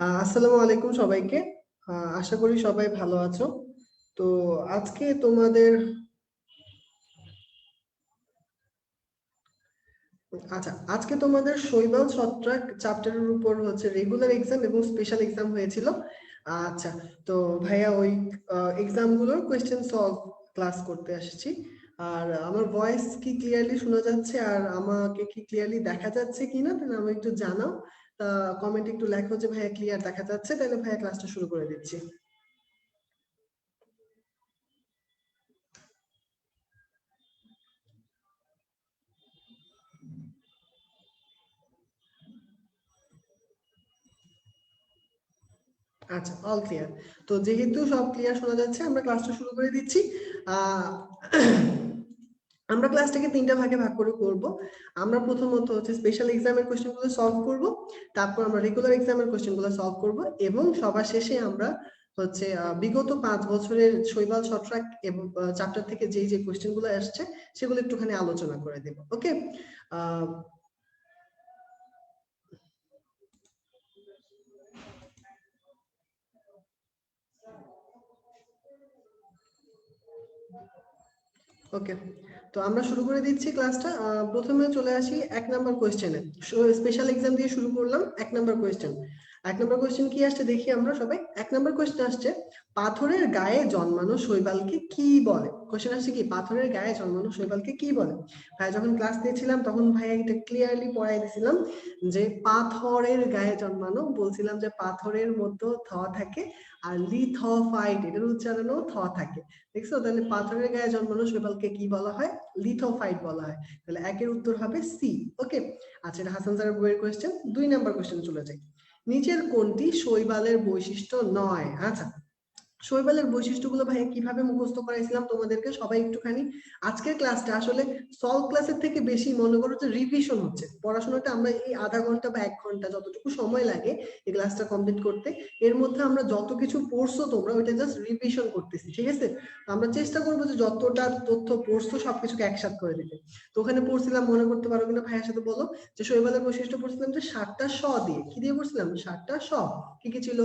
আসসালামু আলাইকুম সবাইকে। আশা করি সবাই ভালো আছো। তো আজকে তোমাদের আজকে তোমাদের শৈবাল ছত্রাক চ্যাপ্টারের উপর হচ্ছে রেগুলার এক্সাম এবং স্পেশাল এক্সাম হয়েছিল। আচ্ছা, তো ভাইয়া ওই এক্সাম গুলোর কোয়েশ্চেন সলভ ক্লাস করতে আসছি। আর আমার ভয়েস কি ক্লিয়ারলি শোনা যাচ্ছে আর আমাকে কি ক্লিয়ারলি দেখা যাচ্ছে কিনা তাহলে আমাকে একটু জানাও। তা কমেন্ট একটু লেখো যে ভাইয়া ক্লিয়ার দেখা যাচ্ছে, তাহলে ভাইয়া ক্লাসটা শুরু করে দিচ্ছি। আচ্ছা, অল ক্লিয়ার। তো যেহেতু সব ক্লিয়ার শোনা যাচ্ছে, আমরা ক্লাসটা শুরু করে দিচ্ছি। আহ আমরা ক্লাসটাকে তিনটা ভাগে ভাগ করে করব। আমরা প্রথমত হচ্ছে স্পেশাল এক্সামের কোশ্চেনগুলো সলভ করব, তারপর আমরা রেগুলার এক্সামের কোশ্চেনগুলো সলভ করব, এবং সবার শেষে আমরা হচ্ছে বিগত 5 বছরের শৈবাল ছত্রাক এবং চ্যাপ্টার থেকে যে যে কোশ্চেনগুলো আসছে সেগুলো একটুখানি আলোচনা করে দেব। ওকে। আহ ওকে, তো আমরা শুরু করে দিচ্ছি ক্লাসটা। প্রথমে চলে আসি 1 নাম্বার কোয়েশ্চেনে। স্পেশাল এক্সাম দিয়ে শুরু করলাম। 1 নাম্বার কোয়েশ্চেন, 1 নাম্বার কোয়েশ্চেন কি আসছে দেখি আমরা সবাই। 1 নাম্বার কোয়েশ্চেন আসছে, পাথরের গায়ে জন্মানো শৈবালকে কি বলে? কোয়েশ্চেন আসছে কি, পাথরের গায়ে জন্মানো শৈবালকে কি বলে? ভাই যখন ক্লাস নিয়েছিলাম তখন ভাই এটা ক্লিয়ারলি পড়াই দিয়েছিলাম যে পাথরের গায়ে জন্মানো, বলছিলাম যে পাথরের মধ্যে থ থাকে আর লিথোফাইট এটার উচ্চারণও থ থাকে। দেখছো? তাহলে পাথরের গায়ে জন্মানো শৈবালকে কি বলা হয়? লিথোফাইট বলা হয়। তাহলে একের উত্তর হবে সি। ওকে। আচ্ছা, এটা হাসান স্যারের বইয়ের কোয়েশ্চেন। 2 নাম্বার কোয়েশ্চেন চলে যাই। নিচের কোনটি শৈবালের বৈশিষ্ট্য নয়? আচ্ছা, শৈবালের বৈশিষ্ট্যগুলো ভাইয়া কিভাবে মুখস্থ করাইছিলাম তোমাদেরকে সবাই একটুখানি। আজকের ক্লাসটা আসলে সলভ ক্লাসের থেকে বেশি মনে করো যে রিভিশন হচ্ছে। পড়াশোনাটা আমরা এই আধা ঘন্টা বা 1 ঘন্টা যতটুকু সময় লাগে এই ক্লাসটা কমপ্লিট করতে, এর মধ্যে আমরা যত কিছু পড়ছো তোমরা ওইটা জাস্ট রিভিশন করতেছি, ঠিক আছে? আমরা চেষ্টা করবো যে যতটা তথ্য পড়ছো সবকিছুকে একসাথে করে দিতে। তো ওখানে পড়ছিলাম, মনে করতে পারো কিনা ভাইয়ের সাথে বলো, যে শৈবালের বৈশিষ্ট্য পড়ছিলাম যে 7টা স দিয়ে। কি দিয়ে পড়ছিলাম? 7টা স। কি কি ছিল?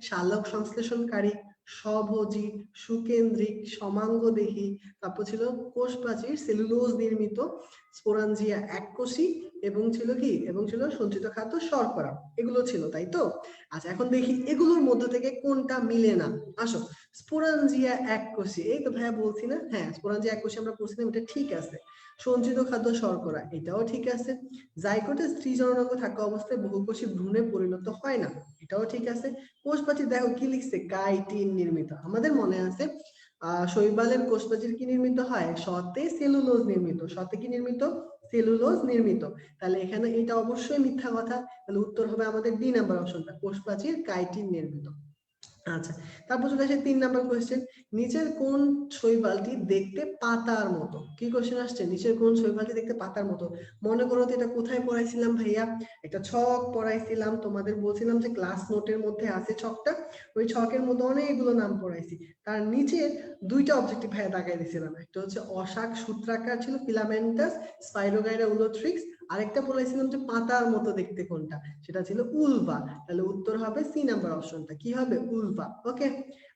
সালোক সংশ্লেষণকারী, স্বভোজী, সুকেন্দ্রিক, সমাঙ্গদেহী, তারপর ছিল কোষ প্রাচীর সেলুলোজ নির্মিত, স্পোরাঞ্জিয়া এককোষী, এবং ছিল কি, এবং ছিল সঞ্চিত খাদ্য শর্করা। এগুলো ছিল, তাই তো? আচ্ছা, এখন দেখি এগুলোর মধ্যে থেকে কোনটা মিলে না। আসো, স্পোরাঞ্জিয়া এককোষী, এই তো ভাইয়া বলছি না, হ্যাঁ স্পোরাঞ্জিয়া এককোষী আমরা পড়ছিলাম, এটা ঠিক আছে। সঞ্চিত খাদ্য শর্করা, এটাও ঠিক আছে। জাইগোটে স্ত্রী জননাঙ্গ থাকা অবস্থায় বহুকোষী ভ্রূণে পরিণত হয় না, এটাও ঠিক আছে। কোষপ্রাচীর দেখো কি লিখছে, কাইটিন নির্মিত। আমাদের মনে আছে শৈবালের কোষপ্রাচীর কি নির্মিত হয়? সতে সেলুলোজ নির্মিত। সতে কি নির্মিত? সেলুলোজ নির্মিত। তাহলে এখানে এটা অবশ্যই মিথ্যা কথা। তাহলে উত্তর হবে আমাদের 2 নাম্বার অপশনটা, কোষপ্রাচীর কাইটিন নির্মিত। আচ্ছা, তারপর চলে আসে 3 নাম্বার কোয়েশ্চেন। নিচের কোন শৈবালটি দেখতে পাতার মতো? কি কোয়েশ্চেন আসছে? নিচের কোন শৈবালটি দেখতে পাতার মতো? মনে করো তো এটা কোথায় পড়াইছিলাম ভাইয়া? একটা ছক পড়াইছিলাম, তোমাদের বলছিলাম যে ক্লাস নোটের মধ্যে আছে ছকটা। ওই ছকের মধ্যে অনেকগুলো নাম পড়াইছি, তার নিচে 2টা অবজেক্টিভ ভাইয়া দাগাই দিয়েছিলাম। একটা হচ্ছে অশাক সূত্রাকার ছিল ফিলামেন্টাস স্পাইরোগাইরা উলোথ্রিক্স, আরেকটা বলেছিলাম যে পাতার মতো দেখতে কোনটা, সেটা ছিল উলভা। তাহলে উত্তর হবে সি নাম্বার অপশনটা, কি হবে? উলভা। ওকে।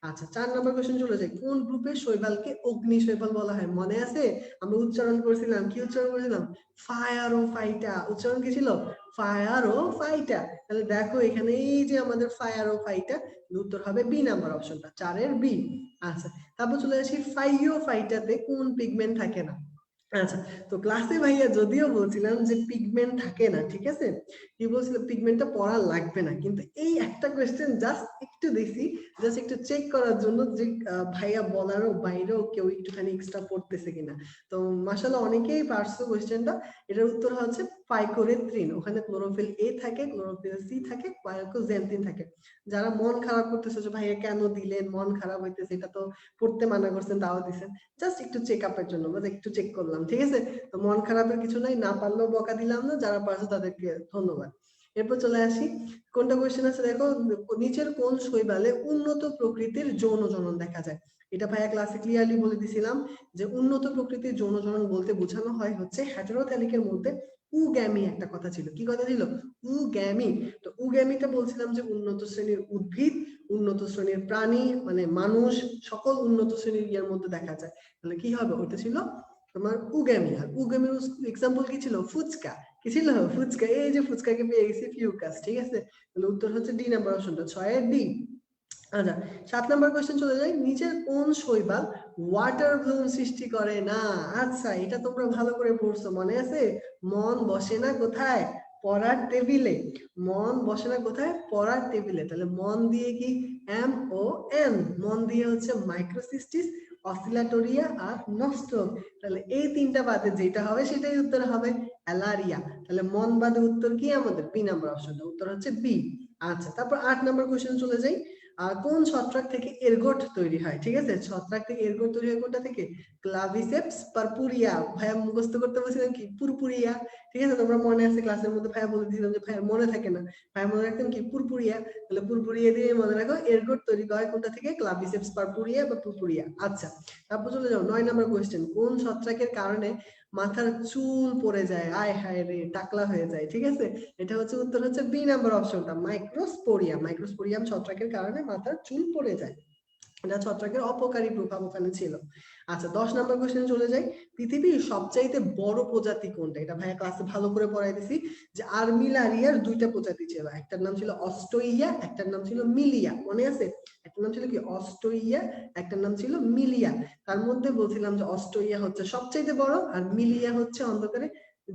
আচ্ছা, 4 নাম্বার কোশ্চেন চলে যায়। কোন গ্রুপের শৈবালকে অগ্নি শৈবাল বলা হয়? মনে আছে আমরা উচ্চারণ করেছিলাম, কি উচ্চারণ করেছিলাম? ফায়ারোফাইটা। উচ্চারণ কি ছিল? ফায়ারোফাইটা। তাহলে দেখো এখানে এই যে আমাদের ফায়ারোফাইটা, উত্তর হবে বি নাম্বার অপশনটা, 4-এর বি। আচ্ছা, তারপর চলে আসি ফাইওফাইটাতে কোন পিগমেন্ট থাকে না? আচ্ছা, তো ক্লাসে ভাইয়া যদিও বলছিলাম যে পিগমেন্ট থাকে না, ঠিক আছে, কি বলছিলাম, পিগমেন্টটা পড়া লাগবে না, কিন্তু এই একটা কোয়েশ্চেন জাস্ট একটু দেখছি, জাস্ট একটু চেক করার জন্য যে ভাইয়া বলারও বাইরেও কেউ একটুখানি এক্সট্রা পড়তেছে কিনা। তো মাশাআল্লাহ অনেকেই পারছো কোয়েশ্চেনটা। এটার উত্তর হচ্ছে ফাইকোরেথ্রিন। ওখানে ক্লোরোফিল এ থাকে, ক্লোরোফিল সি থাকে, ফাইকোজেন্থিন থাকে। যারা মন খারাপ করতেছে যে ভাইয়া কেন দিলেন, মন খারাপ হইতেছে, এটা তো পড়তে মানা করছেন তাও দিছেন, জাস্ট একটু চেক আপের জন্য, মানে একটু চেক করলাম, ঠিক আছে? তো মন খারাপের কিছু নাই, না পারলেও বকা দিলাম না, যারা পারছে তাদেরকে ধন্যবাদ। এরপর চলে আসি, কোনটা কোয়েশ্চেন আছে দেখো, নিচের কোন শৈবালে উন্নত প্রকৃতির যৌন জনন দেখা যায়? এটা ভাইয়া ক্লাসে ক্লিয়ারলি বলে দিছিলাম যে উন্নত প্রকৃতির যৌন জনন বলতে বোঝানো হয় হচ্ছে হেটেরোথ্যালিকের মধ্যে উগ্যামি একটা কথা ছিল। কি কথা ছিল? উগ্যামি। তো উগ্যামিতে বলছিলাম যে উন্নত শ্রেণীর উদ্ভিদ, উন্নত শ্রেণীর প্রাণী, মানে মানুষ, সকল উন্নত শ্রেণীর ইয়ের মধ্যে দেখা যায়। তাহলে কি হবে? ওইটা ছিল তোমার উগ্যামি। আর উগ্যামির এক্সাম্পল কি ছিল? ফুচকা। কি ছিল? ফুচকা। এই যে ফুচকাকে পেয়ে গেছি, ফিউকাস। ঠিক আছে, তাহলে উত্তর হচ্ছে ডি নাম্বার অপশনটা, 6 এর ডি। আচ্ছা, 7 নাম্বার কোশ্চেন চলে যাই। নিচের কোন শৈবাল ওয়াটার ব্লুম সৃষ্টি করে না? আচ্ছা, এটা তোমরা ভালো করে পড়ছো, মনে আছে? মন বসে না কোথায়? পড়ার টেবিলে। মন বসে না কোথায়? পড়ার টেবিলে। তাহলে মন দিয়ে কি? MON। মন দিয়ে হচ্ছে মাইক্রোসিস্টিস, অসিলাটোরিয়া আর নস্ট্রোক। তাহলে এই তিনটা বাদে যেটা হবে সেটাই উত্তর হবে অ্যালারিয়া। তাহলে মন বাদে উত্তর কি আমাদের? বি নাম্বার অপশনটা, উত্তর হচ্ছে বি। আচ্ছা, তারপর 8 নাম্বার কোশ্চেন চলে যাই। কোন ছত্রাক থেকে এরগোট তৈরি হয়? ঠিক আছে, ছত্রাক থেকে এরগোট তৈরি হয় কোনটা থেকে? ক্লাভিসেপস পারপুরিয়া। ভাইয়া মুখস্থ করতে বলছিলাম কি? পুরপুরিয়া। ঠিক আছে, তোমরা মনে আছে ক্লাসের মধ্যে ভাইয়া বলে দিয়েছিলাম যে ভাইয়া মনে থাকে না, ভাইয়া মনে রাখতেন কি? পুরপুরিয়া। তাহলে পুরপুরিয়া দিয়ে মনে রাখো, এরগোট তৈরি হয় কোনটা থেকে? ক্লাভিসেপস পারপুরিয়া বা পুরপুরিয়া। আচ্ছা, তারপর চলে যাও 9 নাম্বার কোশ্চেন। কোন ছত্রাকের কারণে মাথার চুল পড়ে যায়? আয় হায় রে, টাকলা হয়ে যায়। ঠিক আছে, এটা হচ্ছে উত্তর হচ্ছে বি নাম্বার অপশনটা, মাইক্রোস্পোরিয়াম। মাইক্রোস্পোরিয়াম ছত্রাকের কারণে মাথার চুল পড়ে যায়। এটা ছত্রাকের অপকারী প্রভাব ওখানে ছিল। আচ্ছা, 10 নাম্বার কোশ্চেন চলে যাই। পৃথিবীর সবচাইতে বড় প্রজাতি কোনটা? এটা ভাইয়া ক্লাসে ভালো করে পড়াই দিছি যে আর্মিলারিয়ার দুইটা প্রজাতি ছিল, একটার নাম ছিল অস্ট্রোইয়া, একটার নাম ছিল মিলিয়া। মনে আছে? একটার নাম ছিল কি? অস্ট্রোইয়া, একটার নাম ছিল মিলিয়া। তার মধ্যে বলছিলাম যে অস্ট্রোইয়া হচ্ছে সবচাইতে বড়, আর মিলিয়া হচ্ছে অন্ধকারে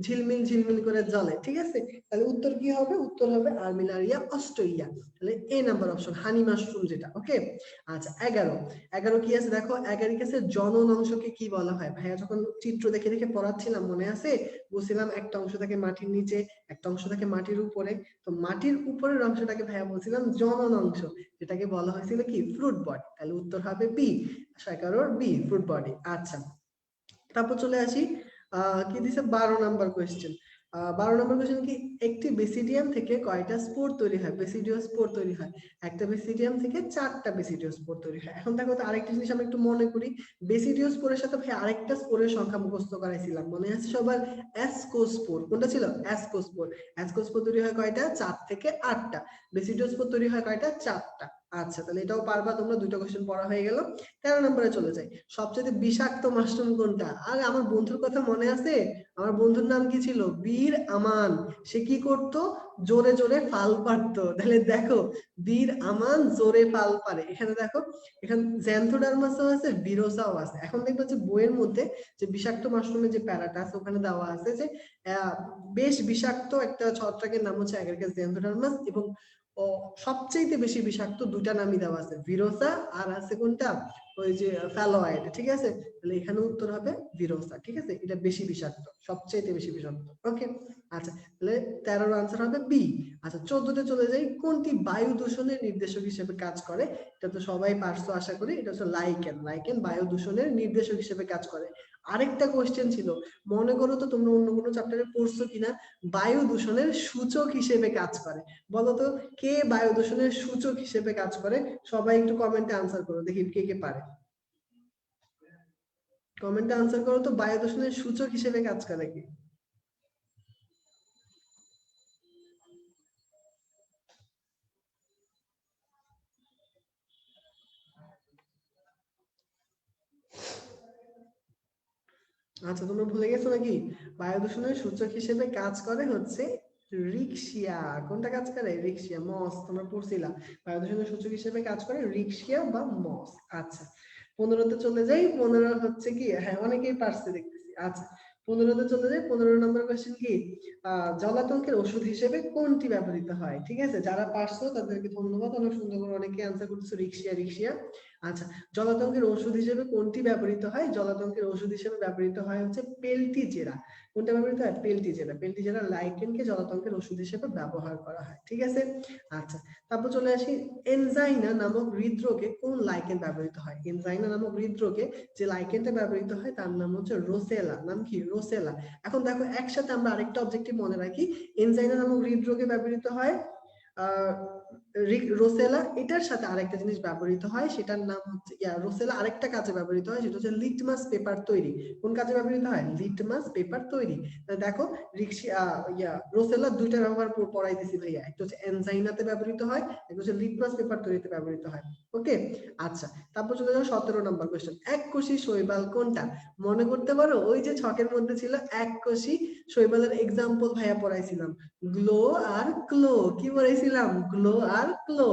ঝিলমিল ঝিলমিল করে জ্বলে। ঠিক আছে, তাহলে উত্তর কি হবে? উত্তর হবে আর্মিলারিয়া অস্ট্রোইয়া। তাহলে এ নাম্বার অপশন, হানি মাশরুম যেটা। ওকে। আচ্ছা, 11 কি আছে দেখো। অ্যাগারিকাসের জনন অংশকে কি বলা হয়? ভাইয়া যখন চিত্র দেখে দেখে পড়াচ্ছিলাম, মনে আছে? বলছিলাম একটা অংশ থাকে মাটির নিচে, একটা অংশ থাকে মাটির উপরে। তো মাটির উপরের অংশটাকে ভাইয়া বলছিলাম জনন অংশ, যেটাকে বলা হয়েছিল কি? Fruit body. তাহলে উত্তর হবে বি, 11 বি, ফ্রুট বডি। আচ্ছা, তারপর চলে আসি কি দিছে 12 নাম্বার কোয়েশ্চেন। 12 নাম্বার কোয়েশ্চেন কি? একটি বেসিডিয়াম থেকে কয়টা স্পোর তৈরি হয়? বেসিডিও স্পোর তৈরি হয়। একটা বেসিডিয়াম থেকে 4টা বেসিডিও স্পোর তৈরি হয়। এখন দেখো তো আরেকটা জিনিস আমরা একটু মনে করি। বেসিডিও স্পোরের সাথে ভাই আরেকটা স্পোরের সংখ্যা মুখস্থ করাইছিলাম, মনে আছে সবার? অ্যাসকোস্পোর। কোনটা ছিল? অ্যাসকোস্পোর। অ্যাসকোস্পোর তৈরি হয় কয়টা? 4 থেকে 8টা। বেসিডিও স্পোর তৈরি হয় কয়টা? 4টা। আচ্ছা, তাহলে এটাও পারবা তোমরা, দুটো কোশ্চেন পড়া হয়ে গেল। 13 নম্বরে চলে যাই। সবচেয়ে বিষাক্ত মাশরুম কোনটা? আর আমার বন্ধুর কথা মনে আছে? আমার বন্ধুর নাম কি ছিল? বীর আমান। সে কি করত? জোরে জোরে ফাল পারতো। তাহলে দেখো, বীর আমান জোরে ফাল পারে। এখানে দেখো, এখানে জ্যান্থোডার্মাসও আছে, ভিরোসাও আছে। এখন দেখবো যে বইয়ের মধ্যে যে বিষাক্ত মাশরুমের যে প্যারাটা আছে ওখানে দেওয়া আছে যে বেশ বিষাক্ত একটা ছত্রাকের নাম হচ্ছে অ্যাগারিকাস জ্যান্থোডার্মাস, এবং সবচেয়ে বেশি বিষাক্ত দুটা নামই দেওয়া আছে, ভিরোসা আর আছে কোনটা? ওই যে ফ্যালোয়েড। ঠিক আছে, তাহলে এখানে উত্তর হবে ভিরোসা। ঠিক আছে, এটা বেশি বিষাক্ত, সবচেয়ে বেশি বিষাক্ত। ওকে। আচ্ছা, তাহলে 13 আনসার হবে বি। আচ্ছা, 14তে চলে যাই। কোনটি বায়ু দূষণের নির্দেশক হিসেবে কাজ করে? এটা তো সবাই পারছো আশা করি, এটা হচ্ছে লাইকেন। লাইকেন বায়ু দূষণের নির্দেশক হিসেবে কাজ করে। আরেকটা কোশ্চেন ছিল, মনে করো তো তোমরা অন্য কোনো চ্যাপ্টারে পড়ছো কিনা, বায়ু দূষণের সূচক হিসেবে কাজ করে। বলতো কে বায়ু দূষণের সূচক হিসেবে কাজ করে? সবাই একটু কমেন্টে আনসার করো, দেখি কে কে পারে। কমেন্টে আনসার করো তো, বায়ু দূষণের সূচক হিসেবে কাজ করে কি? আচ্ছা, তোমরা ভুলে গেছো নাকি? বায়ু দূষণের সূচক হিসেবে কাজ করে হচ্ছে রিক্সিয়া। কোনটা কাজ করে? রিক্সিয়া, মস। তোমরা পড়ছিলা বায়ু দূষণের সূচক হিসেবে কাজ করে রিক্সিয়া বা মস। আচ্ছা, 15তে চলে যাই। 15 হচ্ছে কি, হ্যাঁ অনেকেই পারছে দেখতেছি। আচ্ছা, 15তে চলে যাই। 15 নম্বর কোশ্চেন কি? জলাতঙ্কের ওষুধ হিসেবে কোনটি ব্যবহৃত হয়? ঠিক আছে, যারা পারছো তাদেরকে ধন্যবাদ, অনেক সুন্দর করে অনেকে আনসার করতেছো রিক্সিয়া রিক্সিয়া। আচ্ছা, জলাতঙ্কের ওষুধ হিসেবে কোনটি ব্যবহৃত হয়? জলাতঙ্কের ওষুধ হিসেবে ব্যবহৃত হয় হচ্ছে পেলটিজেরা। কোনটা ব্যবহৃত হয়? পেলটিজেরা। পেলটিজেরা লাইকেনকে জলাতঙ্কের ওষুধ হিসেবে ব্যবহার করা হয়। ঠিক আছে। আচ্ছা, তারপর চলে আসি। এনজাইনা নামক হৃদরোগে কোন লাইকেন ব্যবহৃত হয়? এনজাইনা নামক হৃদরোগে যে লাইকেনটা ব্যবহৃত হয় তার নাম হচ্ছে রোসেলা। নাম কি? রোসেলা। এখন দেখো একসাথে আমরা আরেকটা অবজেক্টিভ মনে রাখি। এনজাইনা নামক হৃদরোগে ব্যবহৃত হয় রোসেলা, এটার সাথে আরেকটা জিনিস ব্যবহৃত হয়, সেটার নাম হচ্ছে রোসেলা আরেকটা কাজে ব্যবহৃত হয়, সেটা হচ্ছে লিটমাস পেপার তৈরি। কোন কাজে ব্যবহৃত হয়? লিটমাস পেপার তৈরি। দেখো রোসেলা দুইটা ব্যবহার পড়াইতেছি ভাইয়া, একটা হচ্ছে এনজাইনাতে ব্যবহৃত হয়, একটা হচ্ছে লিটমাস পেপার তৈরিতে ব্যবহৃত হয়। ওকে, আচ্ছা, তারপর চলে যাও 17 নম্বর কোশ্চেন। এককোষী শৈবাল কোনটা? মনে করতে পারো? ওই যে ছকের মধ্যে ছিল এককোষী শৈবালের এক্সাম্পল ভাইয়া পড়াইছিলাম, গ্লো আর ক্লো। কি পড়াইছিলাম? গ্লো আর ক্লো।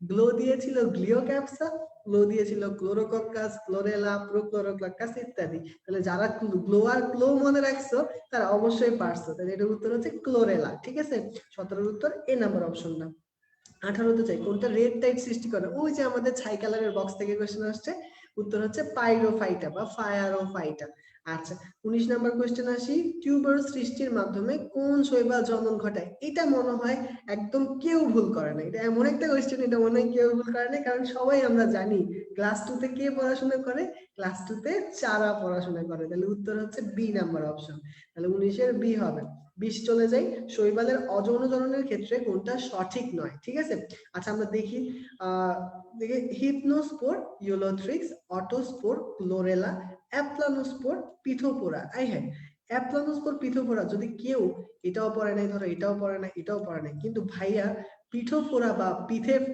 গ্লো দিয়েছিল গ্লিওক্যাপসা, ক্লো দিয়েছিল ক্লোরোকক্কাস, ক্লোরেলা, প্রোক্লোরোক্লাকাস ইত্যাদি। তাহলে যারা গ্লো আর ক্লো মনে রাখছো তারা অবশ্যই পারছো। তাহলে এটার উত্তর হচ্ছে ক্লোরেলা। ঠিক আছে, 17 উত্তর এ নাম্বার অপশনটা। 18তে চাই, কোনটা রেড টাইড সৃষ্টি করে? ওই যে আমাদের ছাই কালারের বক্স থেকে কোশ্চেন আসছে, উত্তর হচ্ছে পাইরোফাইটা বা ফায়ারোফাইটা। আচ্ছা, 19 নাম্বার কোশ্চেন আসি, টিউবার সৃষ্টির মাধ্যমে কোন শৈবাল জন্ম ঘটায়? এটা মনে হয় একদম কেউ ভুল করে না, এটা এমন একটা কোশ্চেন, এটা মনে হয় কেউ ভুল করে না, কারণ সবাই আমরা জানি ক্লাস 2 তে কে পড়াশোনা করে? ক্লাস 2 তে চারা পড়াশোনা করে। তাহলে উত্তর হচ্ছে বি নাম্বার অপশন। তাহলে 19-এর বি হবে। 20 চলে যাই, শৈবালের অযৌনজননের ক্ষেত্রে কোনটা সঠিক নয়? ঠিক আছে, আচ্ছা আমরা দেখি হিপনোস্পোর, ইউলোথ্রিক্স, অটোস্পোর, ক্লোরেলা, অ্যাপ্লানোস্পোর, পিথোপোরা। হ্যাঁ, অ্যাপ্লানোস্পোর, পিথোপোরা যদি কেউ এটাও পড়ে নাই, ধরো এটাও পড়ে নাই, এটাও পড়ে নাই, কিন্তু ভাইয়া পিঠোফোড়া বা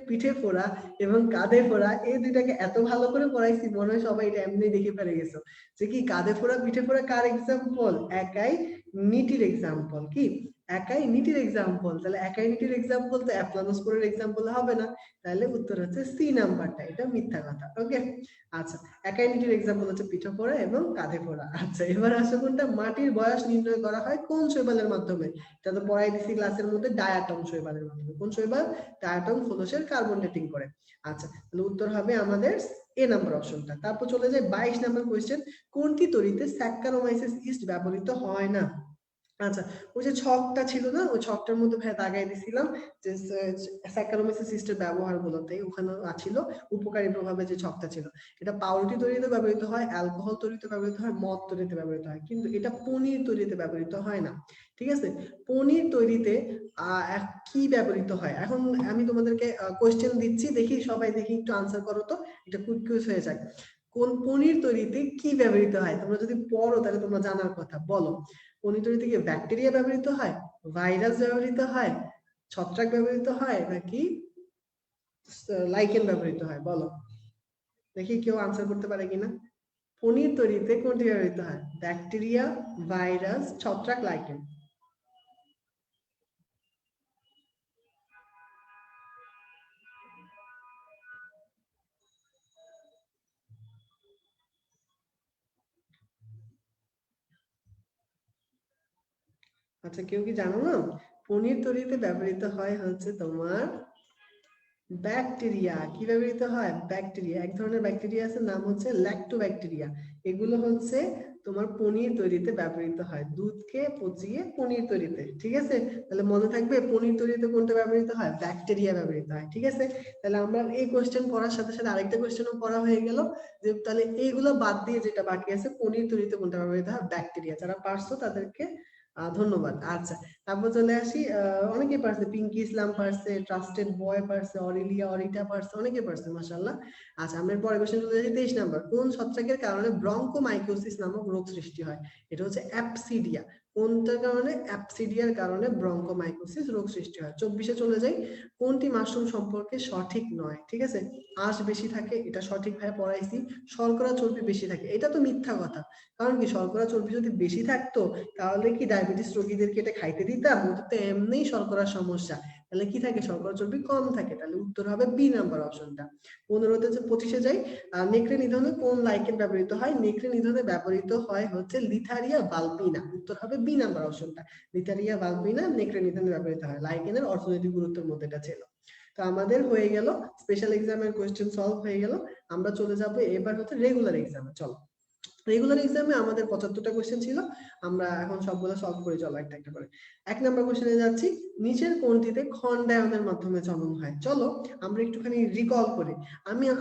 পিঠে ফোড়া এবং কাঁধে ফোড়া এই দুইটাকে এত ভালো করে পড়াইছি, মনে হয় সবাই এটা এমনি দেখে পেরে গেছো। যে কি কাঁধে ফোড়া পিঠে ফোড়া কার এক্সাম্পল? একাই নিটির এক্সাম্পল। কি একাই নিটির এক্সাম্পল? তাহলে একাই নিটির এক্সাম্পল তো অ্যাপ্লানোস্পোরের এক্সাম্পল হবে না, তাহলে উত্তর হচ্ছে সি নাম্বারটা, এটা মিথ্যা কথা। ওকে, আচ্ছা, একাই নিটির এক্সাম্পল হচ্ছে পিঠে ফোড়া এবং কাঁধে ফোড়া। আচ্ছা, এবার আসো কোনটা? মাটির বয়স নির্ণয় করা হয় কোন শৈবালের মাধ্যমে? এটা তো পড়াই দিছি ক্লাসের মধ্যে, ডায়াটম শৈবালের মাধ্যমে। কোন শৈবাল? ডায়াটম খোলসের কার্বন ডেটিং করে। আচ্ছা, তাহলে উত্তর হবে আমাদের এ নাম্বার অপশনটা। তারপর চলে যায় 22 নাম্বার কোশ্চেন, কোনটি তৈরিতে স্যাক্কারোমাইসিস ইস্ট ব্যবহৃত হয় না? আচ্ছা, ওই যে ছকটা ছিল না, ওই ছকটার মধ্যে ভাই দাগাই দিছিলাম যে স্যাকারোমাইসিস ইস্টের ব্যবহার গুলোতে, ওখানে ছিল উপকারী প্রভাবে যে ছকটা ছিল। এটা পাউরুটি তৈরিতে ব্যবহৃত হয়, অ্যালকোহল তৈরিতে ব্যবহৃত হয়, মদ তৈরিতে ব্যবহৃত হয়, কিন্তু এটা পনির তৈরিতে ব্যবহৃত হয় না। ঠিক আছে, পনির তৈরিতে কি ব্যবহৃত হয়? এখন আমি তোমাদেরকে কোশ্চেন দিচ্ছি, দেখি সবাই দেখি একটু আনসার করো তো, এটা কুইজ হয়ে যায়। কোন পনির তৈরিতে কি ব্যবহৃত হয়? তোমরা যদি পড়ো তাহলে তোমরা জানার কথা, বলো। পনির তৈরিতে কি ব্যাকটেরিয়া ব্যবহৃত হয়, ভাইরাস ব্যবহৃত হয়, ছত্রাক ব্যবহৃত হয়, নাকি লাইকেন ব্যবহৃত হয়? বলো দেখি কেউ আনসার করতে পারে কিনা। পনির তৈরিতে কোনটি ব্যবহৃত হয়? ব্যাকটেরিয়া, ভাইরাস, ছত্রাক, লাইকেন? আচ্ছা, কেউ কি জানো না? পনির তৈরিতে ব্যবহৃত হয় হচ্ছে তোমার ব্যাকটেরিয়া। কি ব্যবহৃত হয়? ব্যাকটেরিয়া। এক ধরনের ব্যাকটেরিয়া আছে, নাম হচ্ছে ল্যাক্টোব্যাকটেরিয়া। এগুলো হচ্ছে তোমার পনির তৈরিতে ব্যবহৃত হয়, দুধকে পচিয়ে পনির তৈরিতে। ঠিক আছে, তাহলে মনে থাকবে পনির তৈরিতে কোনটা ব্যবহৃত হয়? ব্যাকটেরিয়া ব্যবহৃত হয়। ঠিক আছে, তাহলে আমরা এই কোশ্চেন পড়ার সাথে সাথে আরেকটা কোশ্চেনও পড়া হয়ে গেল, যে তাহলে এইগুলো বাদ দিয়ে যেটা বাকি আছে, পনির তৈরিতে কোনটা ব্যবহৃত হয়? ব্যাকটেরিয়া। যারা পারছো তাদেরকে ধন্যবাদ। আচ্ছা, তারপর চলে আসি, অনেকে পারছে, পিঙ্কি ইসলাম পারছে, ট্রাস্টেড বয় পারছে, অরিলিয়া অরিটা পারছে, অনেকে পারছে, মাশাআল্লাহ। আচ্ছা, আমরা পরের কোশ্চেন চলে যাই 23 নাম্বার, কোন ছত্রাকের কারণে ব্রঙ্কোমাইকোসিস নামক রোগ সৃষ্টি হয়? এটা হচ্ছে অ্যাপসিডিয়া। কোনটার কারণে? অ্যাপসিডিয়ার কারণে ব্রঙ্কোমাইকোসিস রোগ সৃষ্টি হয়। 24-এ চলে যাই, কোনটি মাশরুম সম্পর্কে সঠিক নয়? ঠিক আছে, আঁশ বেশি থাকে, এটা সঠিকভাবে পড়াইছি। শর্করা চর্বি বেশি থাকে, এটা তো মিথ্যা কথা। কারণ কি, শর্করা চর্বি যদি বেশি থাকতো তাহলে কি ডায়াবেটিস রোগীদেরকে এটা খাইতে দিতাম? ওদের তো এমনিই শর্করার সমস্যা। তাহলে কি থাকে? শর্করা চর্বি কম থাকে। তাহলে উত্তর হবে বি নাম্বার অপশনটা। 15-তে 25-এ যাই, নেকড়ে নিধনে কোন লাইকেন ব্যবহৃত হয়? নেকড়ে নিধনে ব্যবহৃত হয় হচ্ছে লিথারিয়া বালবিনা। উত্তর হবে বি নাম্বার অপশনটা। লিথারিয়া বালবিনা নেকড়ে নিধনে ব্যবহৃত হয়। লাইকেনের অর্থনৈতিক গুরুত্বের মধ্যে এটা ছিল। তো আমাদের হয়ে গেল স্পেশাল এক্সামের কোশ্চেন সলভ হয়ে গেল। আমরা চলে যাব এবার হচ্ছে রেগুলার এক্সামে। চলো, রেগুলার এক্সামে আমাদের 75টা কোশ্চেন ছিল, আমরা এখন সবগুলো সলভ করে চলো একটা একটা করে। 1 নাম্বার কোশ্চেনে যাচ্ছি, নিচের কোনটিতে খন্ডায়নের মাধ্যমে জন্ম হয়? চলো আমরা একটুখানি রিকল করি।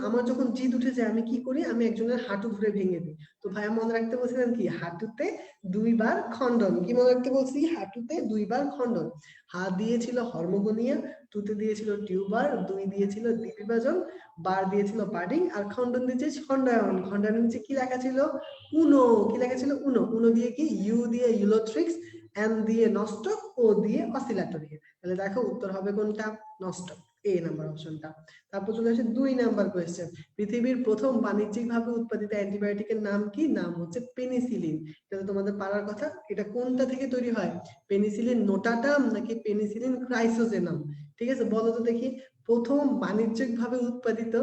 আমার যখন জিদ উঠে যায় আমি কি করি? আমি একজনের হাঁটু ধরে ভেঙে দিই। তো ভাইয়া মনে রাখতে বলছিলেন কি হাঁটুতে 2 বার খণ্ডন, কি মনে রাখতে বলছি? হাঁটুতে 2 বার খণ্ডন। হা দিয়েছিল হর্মোগোনিয়া, টুতে দিয়েছিল টিউবার, 2 দিয়েছিল দ্বিবিভাজন, বার দিয়েছিল বার্ডিং, আর খণ্ডন দিয়েছে খণ্ডায়ন। খণ্ডায়ন নিচে কি লেখা ছিল? উনো। কি লেখা ছিল? উনো। উনো দিয়ে কি? ইউ দিয়ে ইউলোথ্রিক্স, এন দিয়ে নস্টক, ও দিয়ে অসিলেটরি। তাহলে দেখো উত্তর হবে কোনটা? নস্টক, এ নাম্বার অপশনটা। তারপর চলে আসে 2 নাম্বার কোয়েশ্চেন। পৃথিবীর প্রথম বাণিজ্যিকভাবে উৎপাদিত অ্যান্টিবায়োটিকের নাম কি? নাম হচ্ছে পেনিসিলিন। এটা তো তোমাদের পারার কথা। এটা কোনটা থেকে তৈরি হয়? পেনিসিলিন নোটাটাম নাকি পেনিসিলিন ক্রাইসোজেনাম? ঠিক আছে, বলো তো দেখি, প্রথম বাণিজ্যিকভাবে উৎপাদিত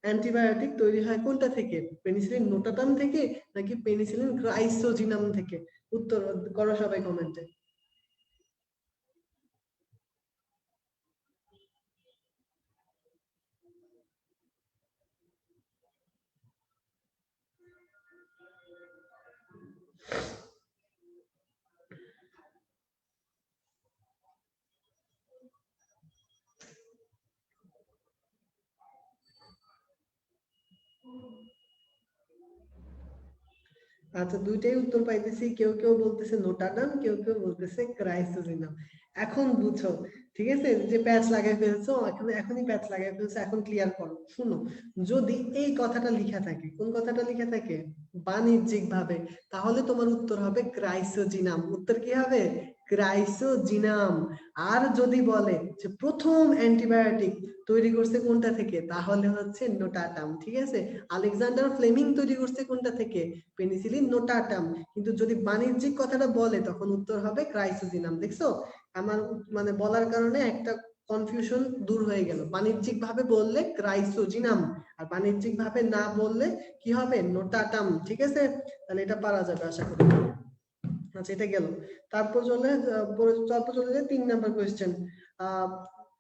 অ্যান্টিবায়োটিক তৈরি হয় কোনটা থেকে? পেনিসিলিন নোটাটাম থেকে নাকি পেনিসিলিন ক্রাইসোজিনাম থেকে? উত্তর করো সবাই কমেন্টে। আচ্ছা, দুইটাই উত্তর পাইতেছি। কেউ কেউ বলতেছে নোটাডাম, কেউ কেউ বলতেছে ক্রাইসোজিনাম। এখন বুঝো, ঠিক আছে, যে প্যাচ লাগাই ফেলছো, এখন এখনই প্যাচ লাগাই ফেলছো, এখন ক্লিয়ার করো। শুনো, যদি এই কথাটা লিখা থাকে, কোন কথাটা লিখা থাকে? বাণিজ্যিক ভাবে, তাহলে তোমার উত্তর হবে ক্রাইসোজিনাম। উত্তর কি হবে? ক্রাইসোজিনাম। আর যদি বলে যে প্রথম অ্যান্টিবায়োটিক তৈরি করছে কোনটা থেকে, তাহলে হচ্ছে নোটাটাম। ঠিক আছে, আলেকজান্ডার ফ্লেমিং তৈরি করছে কোনটা থেকে? পেনিসিলিন নোটাটাম। কিন্তু যদি বাণিজ্যিক কথাটা বলে তখন উত্তর হবে ক্রাইসোজিনাম। দেখছো, আমার মানে বলার কারণে একটা কনফিউশন দূর হয়ে গেল। বাণিজ্যিক ভাবে বললে ক্রাইসোজিনাম, আর বাণিজ্যিক ভাবে না বললে কি হবে? নোটাটাম। ঠিক আছে, তাহলে এটা পারা যাবে আশা করি। আচ্ছা, এটা গেল। তারপর চলে যায় 3 নাম্বার কোয়েশ্চেন।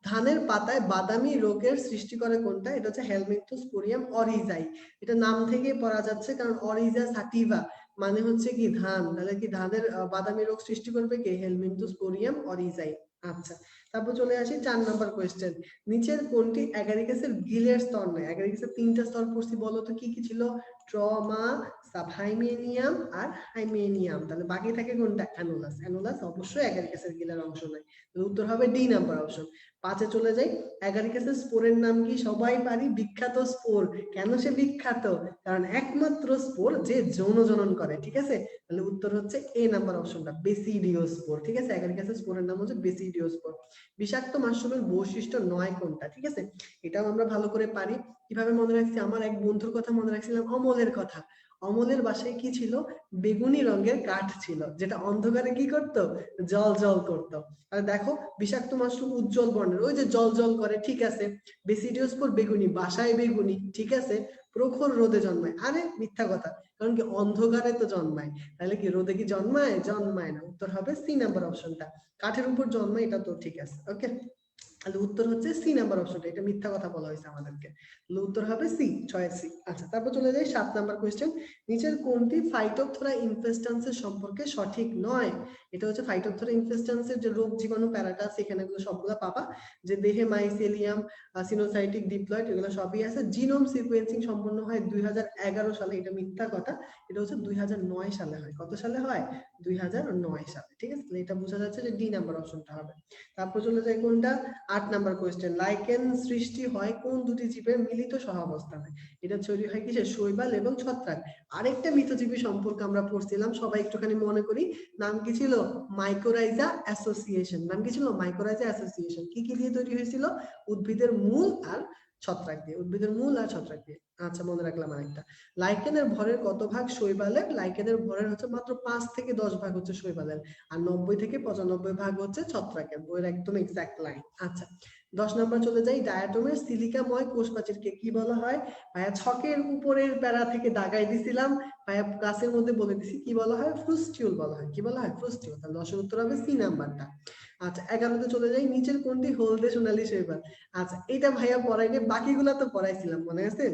ধানের পাতায় বাদামি রোগের সৃষ্টি করে কোনটা? এটা হচ্ছে হেলমিনথোস্পোরিয়াম অরিজাই। এটা নাম থেকে পড়া যাচ্ছে, কারণ অরিজা সাটিভা মানে হচ্ছে কি ধান, তাহলে কি ধানের বাদামি রোগ সৃষ্টি করবে কি? হেলমিনথোস্পোরিয়াম অরিজাই। আচ্ছা, তারপর চলে আসি 4 নাম্বার কোয়েশ্চেন। নিচের কোনটি অ্যাগারিকাসের গিলের স্তর নয়? অ্যাগারিকাসের 3টা স্তর পড়ছি, বলো তো কি কি ছিল? ট্রমা, সাবহাইমেনিয়াম আর হাইমেনিয়াম। তাহলে বাকি থাকে কোনটা? অ্যানোলাস। অ্যানোলাস অবশ্যই অ্যাগারিকাসের গিলার অংশ নয়। তাহলে উত্তর হবে ডি নাম্বার অপশন। 5-এ চলে যাই। অ্যাগারিকাসের স্পোরের নাম কি? সবাই পারি, বিখ্যাত স্পোর। কেন সে বিখ্যাত? কারণ একমাত্র স্পোর যে যৌন জনন করে। ঠিক আছে, তাহলে উত্তর হচ্ছে এ নাম্বার অপশনটা, বেসিডিওস্পোর। ঠিক আছে, অ্যাগারিকাসের স্পোরের নাম হচ্ছে বেসিডিওস্পোর। বিষাক্ত মাশরুমের বৈশিষ্ট্য 9 কোনটা? ঠিক আছে, এটাও আমরা ভালো করে পারি। কিভাবে মনে রাখছি? আমার এক বন্ধুর কথা মনে রাখছিলাম, অমলের কথা। অমলের বাসায় কি ছিল? বেগুনি রঙের কাঠ ছিল, যেটা অন্ধকারে কি করতো? জল জল করতো। আর দেখো, বিষাক্ত মাশরুম উজ্জ্বল বর্ণের, ওই যে জল জল করে। ঠিক আছে, বেসিডিওস্পোর বেগুনি, বাসায় বেগুনি। ঠিক আছে, প্রখর রোদে জন্মায়। আরে মিথ্যা কথা, কারণ কি অন্ধকারে তো জন্মায়। তাহলে কি রোদে কি জন্মায়? জন্মায় না। উত্তর হবে সি নাম্বার অপশনটা, কাঠের উপর জন্মায়। এটা তো ঠিক আছে। ওকে, তাহলে উত্তর হচ্ছে সি নাম্বার অপশনটা। এটা মিথ্যা কথা বলা হয়েছে আমাদেরকে। তাহলে উত্তর হবে সি, 6 সি। আচ্ছা, তারপর চলে যাই 7 নাম্বার কোয়েশ্চেন। নিচের কোনটি ফাইটোপথোরা ইনফেস্টান্সের সম্পর্কে সঠিক নয়? এটা হচ্ছে ফাইটোপথোরা ইনফেস্টান্সের যে রোগ জীবাণু প্যারাটা, সেখানে এগুলো সবগুলো পাবা। যে দেহে মাইসেলিয়াম, সিনোসাইটিক ডিপ্লয়েড, এগুলো সবই আছে। জিনোম সিকোয়েন্সিং সম্পন্ন হয় 2011 সালে। এটা মিথ্যা কথা, এটা হচ্ছে 2009 সালে হয়। কত সালে হয়? 2009 সালে। ঠিক আছে, এটা বোঝা যাচ্ছে যে ডি নাম্বার অপশনটা হবে। তারপর চলে যায় কোনটা? 8 নাম্বার কোয়েশ্চেন। লাইকেন সৃষ্টি হয় কোন দুটি জীবের মিলিত সহাবস্থানে? এটা তৈরি হয় কিসে? শৈবাল এবং ছত্রাক। আরেকটা মিথজীবী সম্পর্কে আমরা পড়ছিলাম, সবাই একটুখানি মনে করি। নাম কি ছিল? Mycorrhiza association. নাম কি ছিল? Mycorrhiza association. কি কি দিয়ে তৈরি হয়েছিল? উদ্ভিদের মূল আর ছত্রাক দিয়ে। উদ্ভিদের মূল আর ছত্রাক দিয়ে। আচ্ছা, মনে রাখলাম আরেকটা। লাইকেনের ভরের কত ভাগ শৈবালের? লাইকেনের ভরের হচ্ছে মাত্র 5 থেকে 10 ভাগ হচ্ছে শৈবালের, আর 90 থেকে 95 ভাগ হচ্ছে ছত্রাকের। বইয়ের একদম এক্সাক্ট লাইন। আচ্ছা, 10 নাম্বার চলে যাই। ডায়াটমের সিলিকাময় কোষপ্রাচীরকে কি বলা হয়? ভাইয়া ছকের উপরের প্যারা থেকে দাগাই দিছিলাম, ভাইয়া ক্লাসের মধ্যে বলে দিছি, কি বলা হয়? ফ্রুস্টিউল বলা হয়। কি বলা হয়? ফ্রুস্টিউল। তাহলে 10-এর উত্তর হবে সি নাম্বারটা। আচ্ছা, 11-তে চলে যাই। নিচের কোনটি হলদে সোনালী শৈবাল? আচ্ছা, এটা ভাইয়া পড়াইনি, বাকিগুলা তো পড়াইছিলাম, মনে আছে?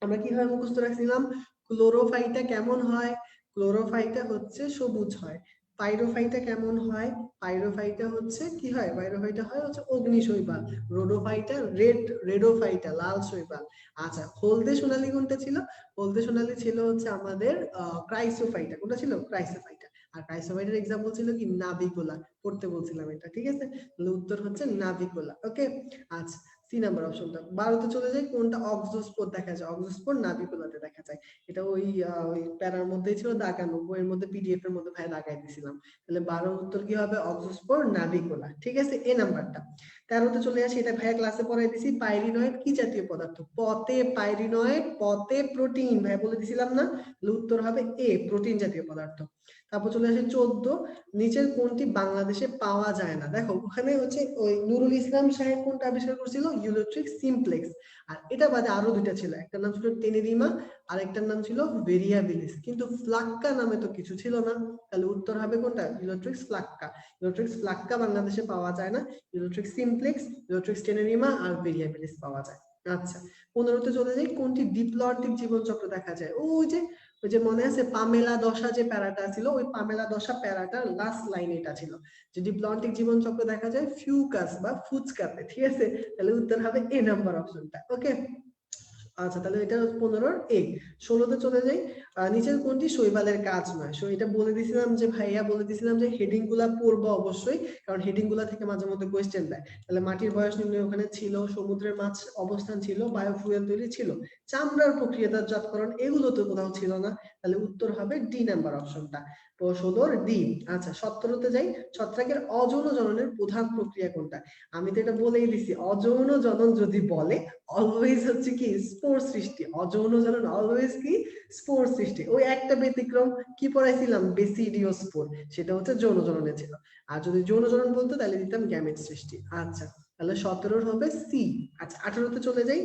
আমরা কিভাবে মুখস্থ রাখছিলাম? ক্লোরোফাইটা কেমন হয়? ক্লোরোফাইটা হচ্ছে সবুজ হয়। পাইরোফাইটা কেমন হয়? পাইরোফাইটা হচ্ছে কি হয়? পাইরোফাইটা হয় হচ্ছে অগ্নিশৈবাল। রোডোফাইটা রেডোফাইটা লাল শৈবাল। আচ্ছা, হলদে সোনালী কোনটা ছিল? হলদে সোনালী ছিল হচ্ছে আমাদের ক্রাইসোফাইটা। কোনটা ছিল? ক্রাইসোফাইটা। আর ক্রাইসোফাইটার এক্সাম্পল ছিল কি? নাভিকোলা। পড়তে বলছিলাম এটা, ঠিক আছে? তাহলে উত্তর হচ্ছে নাভিকোলা। ওকে, আচ্ছা, সি নাম্বার অপশনটা। 12তে চলে যাই, কোনটা অক্সোস্পোর দেখা যায়? অক্সোস্পোর নাভিকোলাতে দেখা যায়। এটা ওই প্যারার মধ্যেই ছিল দাগানো, বইয়ের মধ্যে পিডিএফ এর মধ্যে ভাই দাগাই দিছিলাম। তাহলে 12 উত্তর কি হবে? অক্সোস্পোর নাভিকোলা, ঠিক আছে? এ নাম্বারটা। 13তে চলে আসি, এটা ভাইয়া ক্লাসে পড়াই দিছি। পাইরিনয়েড কি জাতীয় পদার্থ? পতে পাইরিনয়েড, পতে প্রোটিন, ভাই বলে দিছিলাম না? তাহলে উত্তর হবে এ, প্রোটিন জাতীয় পদার্থ। তারপর চলে আসে 14, নিচের কোনটি বাংলাদেশে পাওয়া যায় না? দেখো ওখানে হচ্ছে ওই নুরুল ইসলাম সাহেব কোনটা আবিষ্কার করেছিল? ইউলোট্রিক সিমপ্লেক্স। আর এটা বাদে আরো দুইটা ছিল, একটা নাম ছিল টেনেরিমা, আরেকটার নাম ছিল ভেরিয়াবিলিস, কিন্তু ফ্লাক্কা নামে তো কিছু ছিল না। তাহলে উত্তর হবে কোনটা? ইউলোট্রিক্স ফ্লাক্কা। ইউলোট্রিক্স ফ্লাক্কা বাংলাদেশে পাওয়া যায় না। ইউলোট্রিক্স সিমপ্লেক্স, ইউলোট্রিক্স টেনেরিমা আর ভেরিয়াবিলিস পাওয়া যায়। আচ্ছা, 15তে চলে যাই, কোনটি ডিপ্লটিক জীবনচক্র দেখা যায়? ওই যে মনে আছে পামেলা দশা যে প্যারাটা ছিল, ওই পামেলা দশা প্যারাটার লাস্ট লাইন এটা ছিল যে ডিপ্লটিক জীবনচক্র দেখা যায় ফিউকাস বা ফুচকাতে, ঠিক আছে? তাহলে উত্তর হবে এ নাম্বার অপশনটা। ওকে, আচ্ছা, তাহলে এটা 15 এ। 16তে চলে যাই, নিচের কোনটি শৈবালের কাজ নয়? এটা বলে দিছিলাম যে ভাইয়া বলে দিছিলাম যে হেডিং গুলা পড়বো অবশ্যই, কারণ হেডিং গুলা থেকে মাঝে মধ্যে কোয়েশ্চেন দেয়। তাহলে মাটির বয়স নির্ণয় ওখানে ছিল, সমুদ্রের মাছ অবস্থান ছিল, বায়োফুয়েল তৈরি ছিল, চামড়ার প্রক্রিয়াজাতকরণ এগুলো তো কোথাও ছিল না। তাহলে উত্তর হবে ডি নাম্বার অপশনটা, তো সদর ডি। আচ্ছা, 17তে যাই, ছত্রাকের অযৌন জননের প্রধান প্রক্রিয়া কোনটা? আমি তো এটা বলেই দিছি, অযৌন জনন যদি বলে অলওয়েজ হচ্ছে কি স্পোর সৃষ্টি। অযৌন জনন অলওয়েজ কি স্পোর সৃষ্টি। ওই একটা ব্যতিক্রম কি পড়াইছিলাম? বেসিডিওস্পোর, সেটা হচ্ছে যৌন জননে ছিল। আর যদি যৌন জনন বলতো তাহলে দিতাম গ্যামেট সৃষ্টি। আচ্ছা, তাহলে 17 হবে সি। আচ্ছা, 18তে চলে যাই,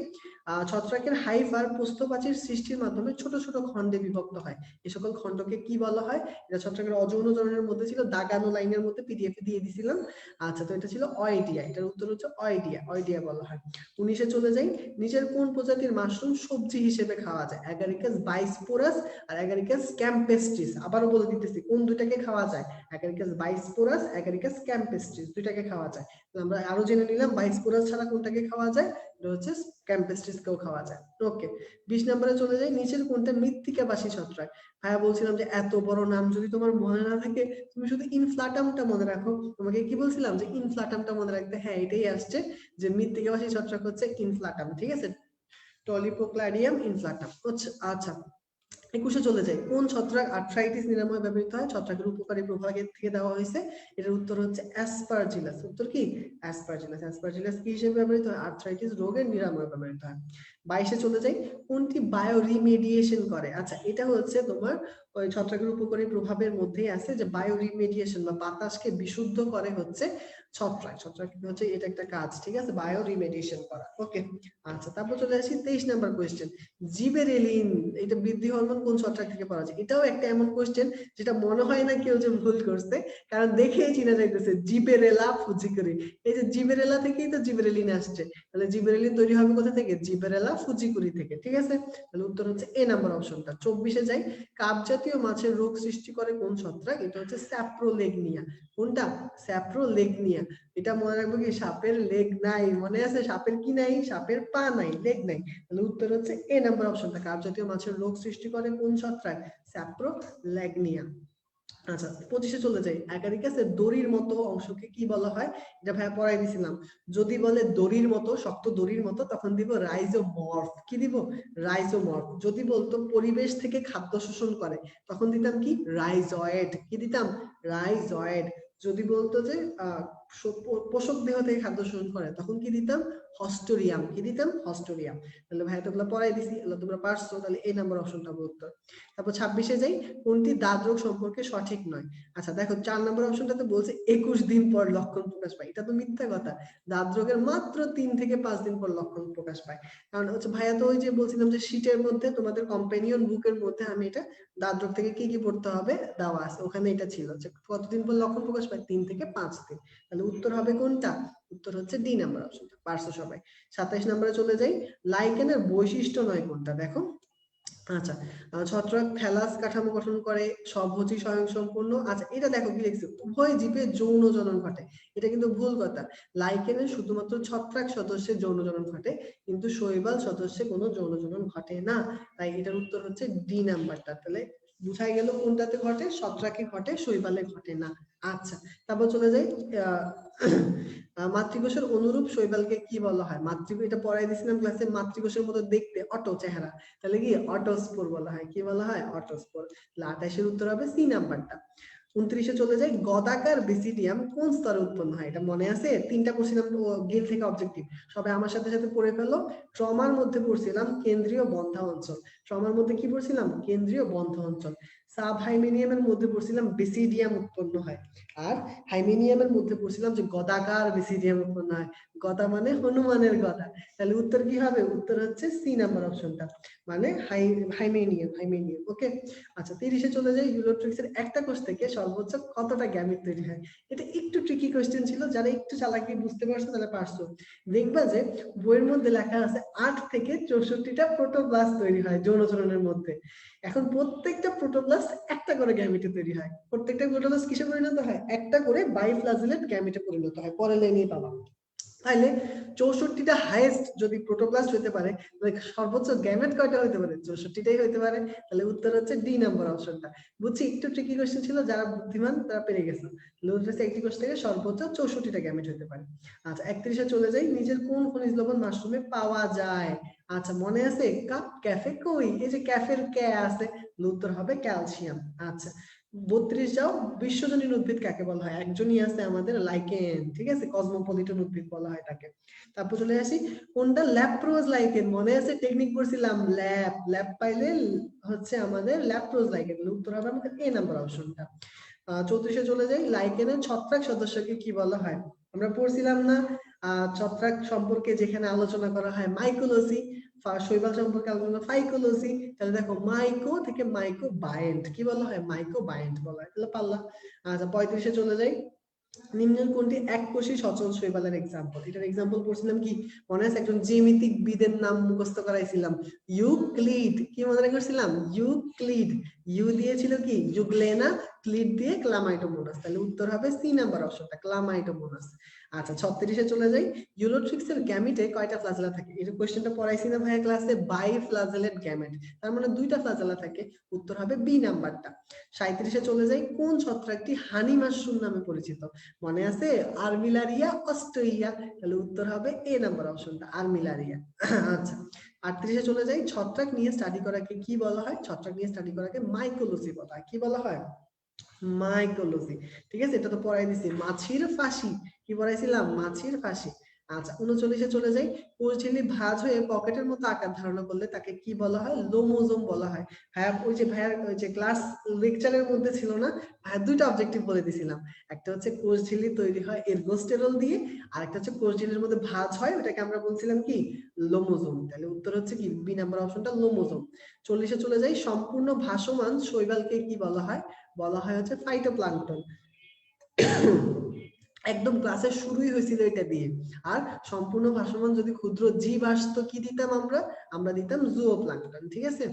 ছত্রাকের হাইফার প্রস্থপ্রাচীর সৃষ্টির মাধ্যমে ছোট ছোট খণ্ডে বিভক্ত হয়। এই সকল খণ্ডকে কি বলা হয়? এটা ছত্রাকের অযৌন জননের মধ্যে ছিল, দাগানো লাইনের মধ্যে পিডিএফ দিয়ে দিছিলাম। আচ্ছা, তো এটা ছিল অয়েডিয়া, এটার উত্তর হচ্ছে অয়েডিয়া, অয়েডিয়া বলা হয়। 19-এ চলে যাই, নিচের কোন প্রজাতির মাশরুম সবজি হিসেবে খাওয়া যায়? অ্যাগারিকাস বাইস্পোরাস আর অ্যাগারিকাস ক্যাম্পেস্ট্রিস। আবারও বলে দিতেছি কোন দুইটাকে খাওয়া যায়। অ্যাগারিকাস বাইস্পোরাস, অ্যাগারিকাস ক্যাম্পেস্ট্রিস দুইটাকে খাওয়া যায়। আমরা আরো জেনে নিলাম বাইস্পোরাস ছাড়া কোনটাকে খাওয়া যায়, এটা হচ্ছে ক্যাম্পেস্ট্রিস কেও খাওয়া যায়। ওকে, 20 নম্বরে চলে যাই, নিচের কোনটা মৃত্তিকাবাসী ছত্রাক? ভাইয়া বলছিলাম যে এত বড় নাম যদি তোমার মনে না থাকে, তুমি শুধু ইনফ্লাটামটা মনে রাখো। তোমাকে কি বলছিলাম যে ইনফ্লাটামটা মনে রাখতে? হ্যাঁ, এটাই আসছে যে মৃত্তিকাবাসী ছত্রাক হচ্ছে ইনফ্লাটাম, ঠিক আছে? টলিপোক্লাডিয়াম ইনফ্লাটাম। আচ্ছা, 21-এ চলে যাই, কোন ছত্রাক আর্থ্রাইটিস নিরাময়ে ব্যবহৃত হয়? ছত্রাকের উপকারী প্রভাবের থেকে দেওয়া হয়েছে, এটার উত্তর হচ্ছে অ্যাসপারজিলাস। উত্তর কি? অ্যাসপারজিলাস। অ্যাসপারজিলাস কি হিসেবে ব্যবহৃত হয়? আর্থ্রাইটিস রোগের নিরাময়ে ব্যবহৃত হয়। 22-এ চলে যাই, কোনটি বায়ো রিমেডিয়েশন করে? আচ্ছা, এটা হচ্ছে তোমার ওই ছত্রাকের উপকারী প্রভাবের মধ্যেই আছে যে বায়ো রিমেডিয়েশন বা বাতাসকে বিশুদ্ধ করে হচ্ছে ছত্রাক হচ্ছে এটা একটা কাজ, ঠিক আছে? বায়ো রিমেডিয়েশন করা। ওকে, আচ্ছা, তারপর চলে আসি 23 নাম্বার কোয়েশ্চেন, জিবেরেলিন এটা বৃদ্ধি হরমোন কোন ছত্রাক থেকে পাওয়া যায়? এটাও একটা এমন কোয়েশ্চেন যেটা মনে হয় না কেউ যে ভুল করছে, কারণ দেখেই চিনা যাইতেছে জিবেরেলা ফুজিকুরি। এই যে জিবেরেলা থেকেই তো জিবেরেলিন আসছে, তাহলে জিবেরেলিন তৈরি হবে কোথা থেকে? জিবেরেলা ফুজিকুরি থেকে, ঠিক আছে? তাহলে উত্তর হচ্ছে এ নাম্বার অপশনটা। 24-এ যাই, কাপ জাতীয় মাছের রোগ সৃষ্টি করে কোন ছত্রাক? এটা হচ্ছে স্যাপ্রোলেগনিয়া। কোনটা? স্যাপ্রোলেগনিয়া। এটা মনে রাখবো কি, সাপের লেগ নাই, মনে আছে? সাপের কি নাই? সাপের পা নাই, লেগ নাই। তাহলে উত্তর হচ্ছে এ নাম্বার অপশনটা, কাপ জাতীয় মাছের রোগ সৃষ্টি করে কোন ছত্রাক? স্যাপ্রোলেগনিয়া। আচ্ছা, 25-এ চলে যাই, অ্যাগারিকাসের দড়ির মতো অংশকে কি বলা হয়? এটা ভাইয়া পড়াই দিছিলাম। যদি বলে দড়ির মতো, শক্ত দড়ির মতো, তখন দিব রাইজোমর্ফ। কি দিব? রাইজোমর্ফ। যদি বলতো পরিবেশ থেকে খাদ্য শোষণ করে, তখন দিতাম কি? রাইজয়েড। কি দিতাম? রাইজয়েড। যদি বলতো যে পোষক দেহ থেকে খাদ্য শোষণ করে, তখন কি দিতাম? হস্টোরিয়াম। কি দিতাম? হস্টোরিয়াম। তাহলে ভাইয়া তোগুলো পড়াই দিছি, এগুলো তোমরা পারছো, তাহলে এই নাম্বার অপশনটা হবে উত্তর। তারপর 26-এ যাই, কোনটি দাঁত রোগ সম্পর্কে সঠিক নয়? আচ্ছা, দেখো 4 নম্বর অপশনটাতে বলছে 21 দিন পর লক্ষণ প্রকাশ পায়। এটা তো মিথ্যা কথা। দাঁত রোগের মাত্র 3 থেকে 5 দিন পর লক্ষণ প্রকাশ পায়। কারণ হচ্ছে ভাইয়া তো ওই যে বলছিলাম যে শীটের মধ্যে তোমাদের কম্পেনিয়ন বুকের মধ্যে আমি এটা দাঁত রোগ থেকে কি কি পড়তে হবে দেওয়া আছে, ওখানে এটা ছিল যে কতদিন পর লক্ষণ প্রকাশ পায়? 3 থেকে 5 দিন। তাহলে উত্তর হবে কোনটা? উত্তর হচ্ছে ডি নাম্বার অপশনটা। পারছো সবাই। 27 নম্বরে চলে যাই, লাইকেনের বৈশিষ্ট্য নয় কোনটা? দেখো আচ্ছা, ছত্রাক থ্যালাস কাঠামো গঠন করে, স্বভোজী স্বয়ংসম্পূর্ণ। আচ্ছা, এটা দেখো কি লিখছে, উভয় জীবে যৌন জনন ঘটে। এটা কিন্তু ভুল কথা। লাইকেনের শুধুমাত্র ছত্রাক সদস্যের যৌন জনন ঘটে, কিন্তু শৈবাল সদস্যে কোনো যৌন জনন ঘটে না। তাই এটার উত্তর হচ্ছে ডি নাম্বারটা। তাহলে বুঝাই গেল কোনটাতে ঘটে, ছত্রাকে ঘটে, শৈবালে ঘটে না। আচ্ছা, তারপর চলে যাই মাতৃকোষের অনুরূপ শৈবালকে কি বলা হয়? এটা পড়াই দিয়েছিলাম ক্লাসে, মাতৃকোষের মতো দেখতে, অটো চেহারা, তাহলে কি অটোস্পোর বলা হয়। কি বলা হয়? অটোস্পোর। 28-এর উত্তর হবে সি নাম্বারটা। 29-এ চলে যাই, গদাকার বেসিডিয়াম কোন স্তরে উৎপন্ন হয়? এটা মনে আছে? 3টা পড়ছিলাম গিল থেকে অবজেক্টিভ, সবাই আমার সাথে সাথে পড়ে ফেলো। ট্রমার মধ্যে পড়ছিলাম কেন্দ্রীয় বন্ধা অঞ্চল। ট্রমার মধ্যে কি পড়ছিলাম? কেন্দ্রীয় বন্ধ অঞ্চল। সাব হাইমেনিয়ামের মধ্যে পড়ছিলাম বেসিডিয়াম উৎপন্ন হয়। আর হাইমেনিয়ামের মধ্যে পড়ছিলাম যে গদাকার বেসিডিয়াম উৎপন্ন হয়। গদা মানে হনুমানের গদা। তাহলে উত্তর কি হবে? উত্তর হচ্ছে সি নাম্বার অপশনটা, মানে হাইমেনিয়াম। ওকে। আচ্ছা, 30-এ চলে যাই, ইউলোট্রিক্সের একটা কোষ থেকে সর্বোচ্চ কতটা গ্যামেট তৈরি হয়? এটা একটু ট্রিকি কোশ্চেন ছিল, যারা একটু চালাকি বুঝতে পারছো তারা পারছো। দেখবা যে বইয়ের মধ্যে লেখা আছে 8 থেকে 64টা প্রোটোপ্লাস্ট তৈরি হয় যৌনচরণের মধ্যে। এখন প্রত্যেকটা প্রোটোপ্লাস্ট একটা করে গ্যামেটে তৈরি হয়। প্রত্যেকটা প্রোটোপ্লাস্ট কিসে পরিণত হয়? একটা করে বাইফ্লাজেলেট গ্যামেটে পরিণত হয়। পরে লাইনে পাবা। তাহলে 64টা হাইয়েস্ট যদি প্রোটোপ্লাস্ট হতে পারে, তাহলে সর্বোচ্চ গ্যামেট কয়টা হতে পারে? 64টাই হতে পারে। তাহলে উত্তর হচ্ছে ডি নাম্বার অপশনটা। বুঝছি একটু ট্রিকি কোশ্চেন ছিল, যারা বুদ্ধিমান তারা পেরে গেছে। লোটাস একটি কোষ থেকে সর্বোচ্চ 64টা গ্যামেট হতে পারে। আচ্ছা, 31-এ চলে যাই, নিচের কোন খনিজ লবণ মাশরুমে পাওয়া যায়? আচ্ছা, মনে আছে? কাপ ক্যাফে কই? এই যে ক্যাফের ক্যা আছে, উত্তর হবে ক্যালসিয়াম। আচ্ছা, 32 যাও, বিশ্বজনীন উদ্ভিদ কাকে বলা হয়? একজনই আছে আমাদের, লাইকেন। ঠিক আছে, কসমোপলিটন উদ্ভিদ বলা হয় তাকে। তারপর চলে আসি, কোনটা ল্যাপ্রোজ লাইকেন? মনে আছে টেকনিক পড়ছিলাম, ল্যাপ পাইলে হচ্ছে আমাদের ল্যাপ্রোজ লাইকেন। উত্তর হবে আমাদের এ নাম্বার অপশনটা। 34-এ চলে যাই, লাইকেনের ছত্রাক সদস্যকে কি বলা হয়? আমরা পড়ছিলাম না ছত্রাক সম্পর্কে যেখানে আলোচনা করা হয় মাইকোলজি, শৈবাল সম্পর্কে আলোচনা ফাইকোলজি। তাহলে দেখো মাইকো থেকে মাইকো বায়েন্ট, কি বলা হয়? মাইকো বায়েন্ট বলা হয়। তাহলে পারলা। আচ্ছা, 35-এ চলে যাই, নিম্নের কোনটি এককোষী সচল শৈবালের এক্সাম্পল? এটার এক্সাম্পল পড়ছিলাম কি মনে আছে? একজন জ্যামিতিক বিদের নাম মুখস্থ করাইছিলাম, ইউক্লিড। কি মনে রাখছিলাম? ইউক্লিড। ইউ দিয়েছিল কি ইউগ্লেনা, ক্লিড দিয়ে ক্লামাইটোমোনাস। তাহলে উত্তর হবে সি নাম্বার অপশনটা, ক্লামাইটোমোনাস। আচ্ছা, 36-এ চলে যাই, ইউলোট্রিক্সের গ্যামিটে কয়টা ফ্লাজেলা থাকে? এই কোশ্চেনটা পড়াইছি না ভাইয়া ক্লাসে, বাই ফ্লাজেলেট গ্যামেট, তার মানে দুইটা ফ্লাজেলা থাকে। উত্তর হবে বি নাম্বারটা। 37-এ চলে যাই, কোন ছত্রাকটি হানি মাশরুম নামে পরিচিত? মনে আছে? আর্মিলারিয়া অস্ট্রিয়া। তাহলে উত্তর হবে এ নাম্বার অপশনটা, আর্মিলারিয়া। আচ্ছা, 38-এ চলে যাই, ছত্রাক নিয়ে স্টাডি করাকে কি বলা হয়? ছত্রাক নিয়ে স্টাডি করাকে মাইকোলজি বলা হয়। কি বলা হয়? মাইকোলজি। ঠিক আছে, এটা তো পড়াই দিছি, মাছির ফাঁসি। কি পড়াইছিলাম? মাছির ফাঁসি। আচ্ছা, 39-এ চলে যাই, কোষঝিল্লি ভাঁজ হয়ে পকেটের মতো আকার ধারণ করলে তাকে কি বলা হয়? লোমোজোম বলা হয়। ভাইয়া ওই যে ক্লাস লেকচারের মধ্যে ছিল না ভাইয়া, দুইটা অবজেক্টিভ বলে দিছিলাম। একটা হচ্ছে কোষঝিল্লি তৈরি হয় এরগোস্টেরল দিয়ে, আর একটা হচ্ছে কোষঝিল্লির মধ্যে ভাঁজ হয়, ওটাকে আমরা বলছিলাম কি? লোমোজোম। তাহলে উত্তর হচ্ছে কি বি নাম্বার অপশনটা, লোমোজোম। 40-এ চলে যাই, সম্পূর্ণ ভাসমান শৈবালকে কি বলা হয়? বলা হয় হচ্ছে ফাইটোপ্লাঙ্কটন। একদম ক্লাসের শুরুই হয়েছিল এটা দিয়ে। আর সম্পূর্ণ ভাসমান যদি ক্ষুদ্র জীব আসতো, কি দিতাম আমরা? আমরা দিতাম জুওপ্লাঙ্কটন। ঠিক আছে।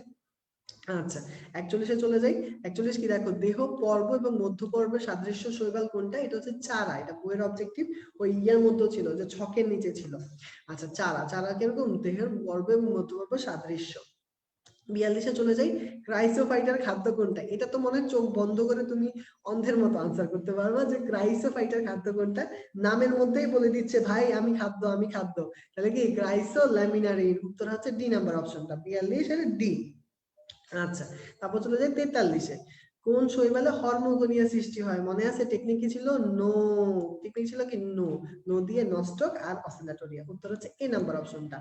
আচ্ছা, 41-এ চলে যাই। 41 কি দেখো, দেহ পর্ব এবং মধ্য পর্বের সাদৃশ্য শৈবাল কোনটা? এটা হচ্ছে চারা। এটা বইয়ের অবজেক্টিভ, ওই ইয়ার মধ্যে ছিল, যে ছকের নিচে ছিল। আচ্ছা, চারা কিরকম? দেহের পর্ব এবং মধ্য পর্ব সাদৃশ্য। 42-এ চলে যাই, ক্রাইসোফাইটার খাদ্য কোনটা? এটা তো মনে হয় চোখ বন্ধ করে তুমি অন্ধের মতো আনসার করতে পারবা, যে ক্রাইসোফাইটার খাদ্য কোনটা। নামের মধ্যেই বলে দিচ্ছে ভাই আমি খাদ্য, আমি খাদ্য। তাহলে কি ক্রাইসো ল্যামিনারি। উত্তর হচ্ছে ডি নাম্বার অপশনটা, 42-এর ডি। আচ্ছা, তারপর চলে যাই 43-এ, কোন শৈবালে হরমোগোনিয়া সৃষ্টি হয়? মনে আছে টেকনিক কি ছিল? নো। টেকনিক ছিল কি? নো দিয়ে নস্টক আর অসিলেটরিয়া। উত্তর হচ্ছে এ নাম্বার অপশনটা।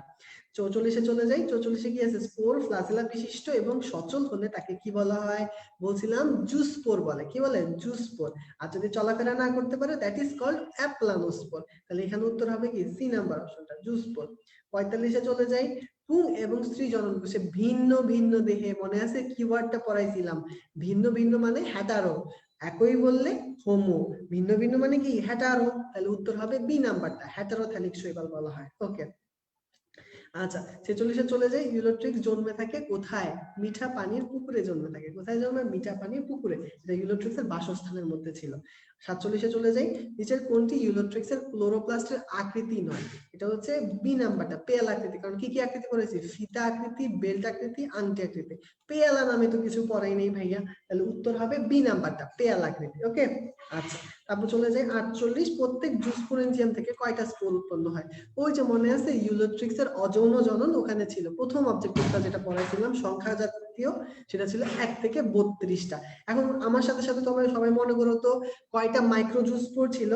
44-এ চলে যাই, 44-এ কি আছে? স্পোর ফ্লাজেলা বিশিষ্ট এবং সচল হলে তাকে কি বলা হয়? বলছিলাম জুস্পোর বলে। কি বলে? জুস্পোর। আর যদি চলাফেরা না করতে পারে, দ্যাট ইজ কল্ড অ্যাপ্লানোস্পোর। তাহলে এখানে উত্তর হবে কি সি নাম্বার অপশনটা, জুস্পোর। 45-এ চলে যাই, পুং এবং স্ত্রী জনন কোষে ভিন্ন ভিন্ন দেহে, মনে আছে কিওয়ার্ডটা পড়াইছিলাম, ভিন্ন ভিন্ন মানে হ্যাটারো, একই বললে হোমো, ভিন্ন ভিন্ন মানে কি? হ্যাটারো। তাহলে উত্তর হবে বি নাম্বারটা, হ্যাটারোথ্যালিক শৈবাল বলা হয়। ওকে। আচ্ছা 46-এ চলে যাই। ইউলোট্রিক্স জন্মে থাকে কোথায়? মিঠা পানির পুকুরে জন্মে থাকে। কোথায় জন্মে? মিঠা পানির পুকুরে। এটা ইউলোট্রিক্সের বাসস্থানের মধ্যে ছিল। 47-এ চলে যাই। নিচের কোনটি ইউলোট্রিক্সের ক্লোরোপ্লাস্টের আকৃতি নয়? এটা হচ্ছে বি নাম্বারটা, পেয়ালা আকৃতি। কারণ কি কি আকৃতি পড়েছি? ফিতা আকৃতি, বেল্ট আকৃতি, আংটি আকৃতি। পেয়ালা নামে তো কিছু পড়াই নেই ভাইয়া, তাহলে উত্তর হবে বি নাম্বারটা, পেয়ালা আকৃতি। ওকে, আচ্ছা তারপর চলে যাই 48। প্রত্যেক জুস্পোরেঞ্জিয়াম থেকে কয়টা স্পোর উৎপন্ন হয়? ওই যে মনে আছে ইউলোট্রিক্সের অযৌন জনন ওখানে ছিল, প্রথম অবজেক্টিভটা যেটা পড়াইছিলাম সংখ্যা জাতীয়, সেটা ছিল 1 থেকে 32টা। এখন আমার সাথে সাথে তোমরা সবাই মনে করো তো কয়টা মাইক্রোজুস্পোর ছিল?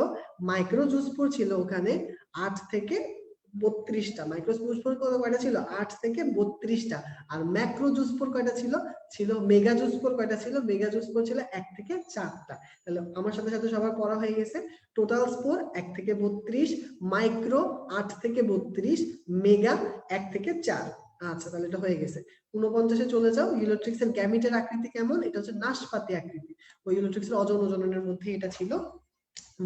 মাইক্রোজুস্পোর ছিল ওখানে 8 থেকে 32টা। মাইক্রোজুস্পোর কয়টা ছিল? 8 থেকে 32টা। আর ম্যাক্রোজুস্পোর কয়টা ছিল? ছিল মেগাজুস্পোর কয়টা ছিল? মেগাজুস্পোর ছিল 1 থেকে 4টা। তাহলে আমার সাথে সাথে সবার পড়া হয়ে গেছে। টোটাল স্পোর 1 থেকে 32, মাইক্রো 8 থেকে 32, মেগা 1 থেকে 4। আচ্ছা তাহলে এটা হয়ে গেছে। 49-এ চলে যাও। ইউলোট্রিক্সের গ্যামিটের আকৃতি কেমন? এটা হচ্ছে নাশপাতি আকৃতি। ওই ইউলোট্রিক্সের অযৌন জননের মধ্যে এটা ছিল।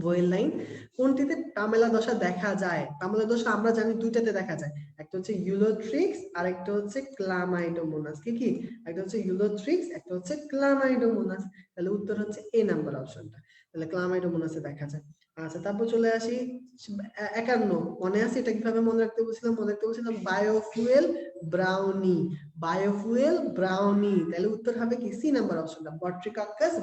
বইয়ের লাইন, কোনটিতে পামেলা দশা দেখা যায়? পামেলা দশা আমরা জানি দুইটাতে দেখা যায়, একটা হচ্ছে ইউলোট্রিক্স আর একটা হচ্ছে ক্লামাইডোমোনাস। কি কি? একটা হচ্ছে ইউলোট্রিক্স, একটা হচ্ছে ক্লামাইডোমোনাস। তাহলে উত্তর হচ্ছে এ নাম্বার অপশনটা। তাহলে ক্লামাইডোমোনাসে দেখা যায়। আচ্ছা তারপর চলে আসি 51। মনে আছে এটা কিভাবে মনে রাখতে বলছিলাম? মনে রাখতে বলছিলাম বায়োফুয়েল ব্রাউনি। বায়োফুয়েল ব্রাউনি, তাহলে উত্তর হবে কি? সি নাম্বার অপশনটা, বট্রিকাক্কাস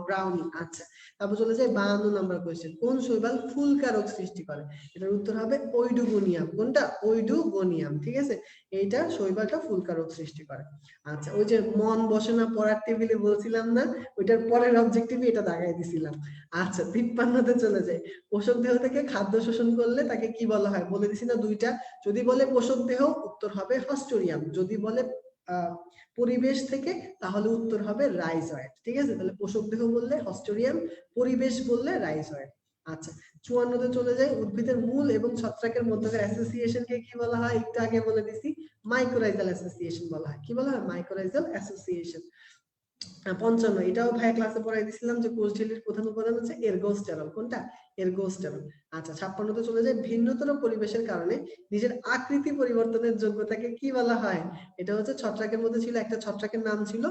ব্রাউনি। আচ্ছা তারপর চলে যায় 52 নাম্বার কোয়েশ্চেন। কোন শৈবাল ফুলকারক সৃষ্টি করে? এটার উত্তর হবে ওইডুগোনিয়াম। কোনটা? ওইডুগোনিয়াম। ঠিক আছে, এইটা শৈবালটা ফুলকারক সৃষ্টি করে। আচ্ছা ওই যে মন বসে না পড়ার টেবিলে বলছিলাম না, ওইটার পরের অবজেক্টিভে এটা দাগাই দিছিলাম। আচ্ছা 53-তে চলে যায়। পোষক দেহ থেকে খাদ্য শোষণ করলে তাকে কি বলা হয়? বলে দিছি না দুইটা। যদি বলে পোষক দেহ, উত্তর হবে হস্টোরিয়াম। যদি বলে পরিবেশ থেকে, তাহলে উত্তর হবে রাইজয়েড। ঠিক আছে, তাহলে পোষক দেহ বললে হস্টোরিয়াম, পরিবেশ বললে রাইজয়েড। আচ্ছা 54-তে চলে যায়। উদ্ভিদের মূল এবং ছত্রাকের মধ্যকার অ্যাসোসিয়েশনকে কি বলা হয়? একটু আগে বলে দিছি, মাইকোরাইজাল অ্যাসোসিয়েশন বলা হয়। কি বলা হয়? Mycorrhizal association. 55, এটাও ভাই ক্লাসে পড়াই দিছিলাম যে কোষ ঝিল্লির প্রধান উপাদান হচ্ছে এরগোস্টেরল। কোনটা? এরগোস্টেরল। আচ্ছা 56-তে চলে যায়। ভিন্নতর পরিবেশের কারণে নিজের আকৃতি পরিবর্তনের যোগ্যতাকে কি বলা হয়? এটা হচ্ছে ছত্রাকের মধ্যে ছিল একটা ছত্রাকের নাম ছিল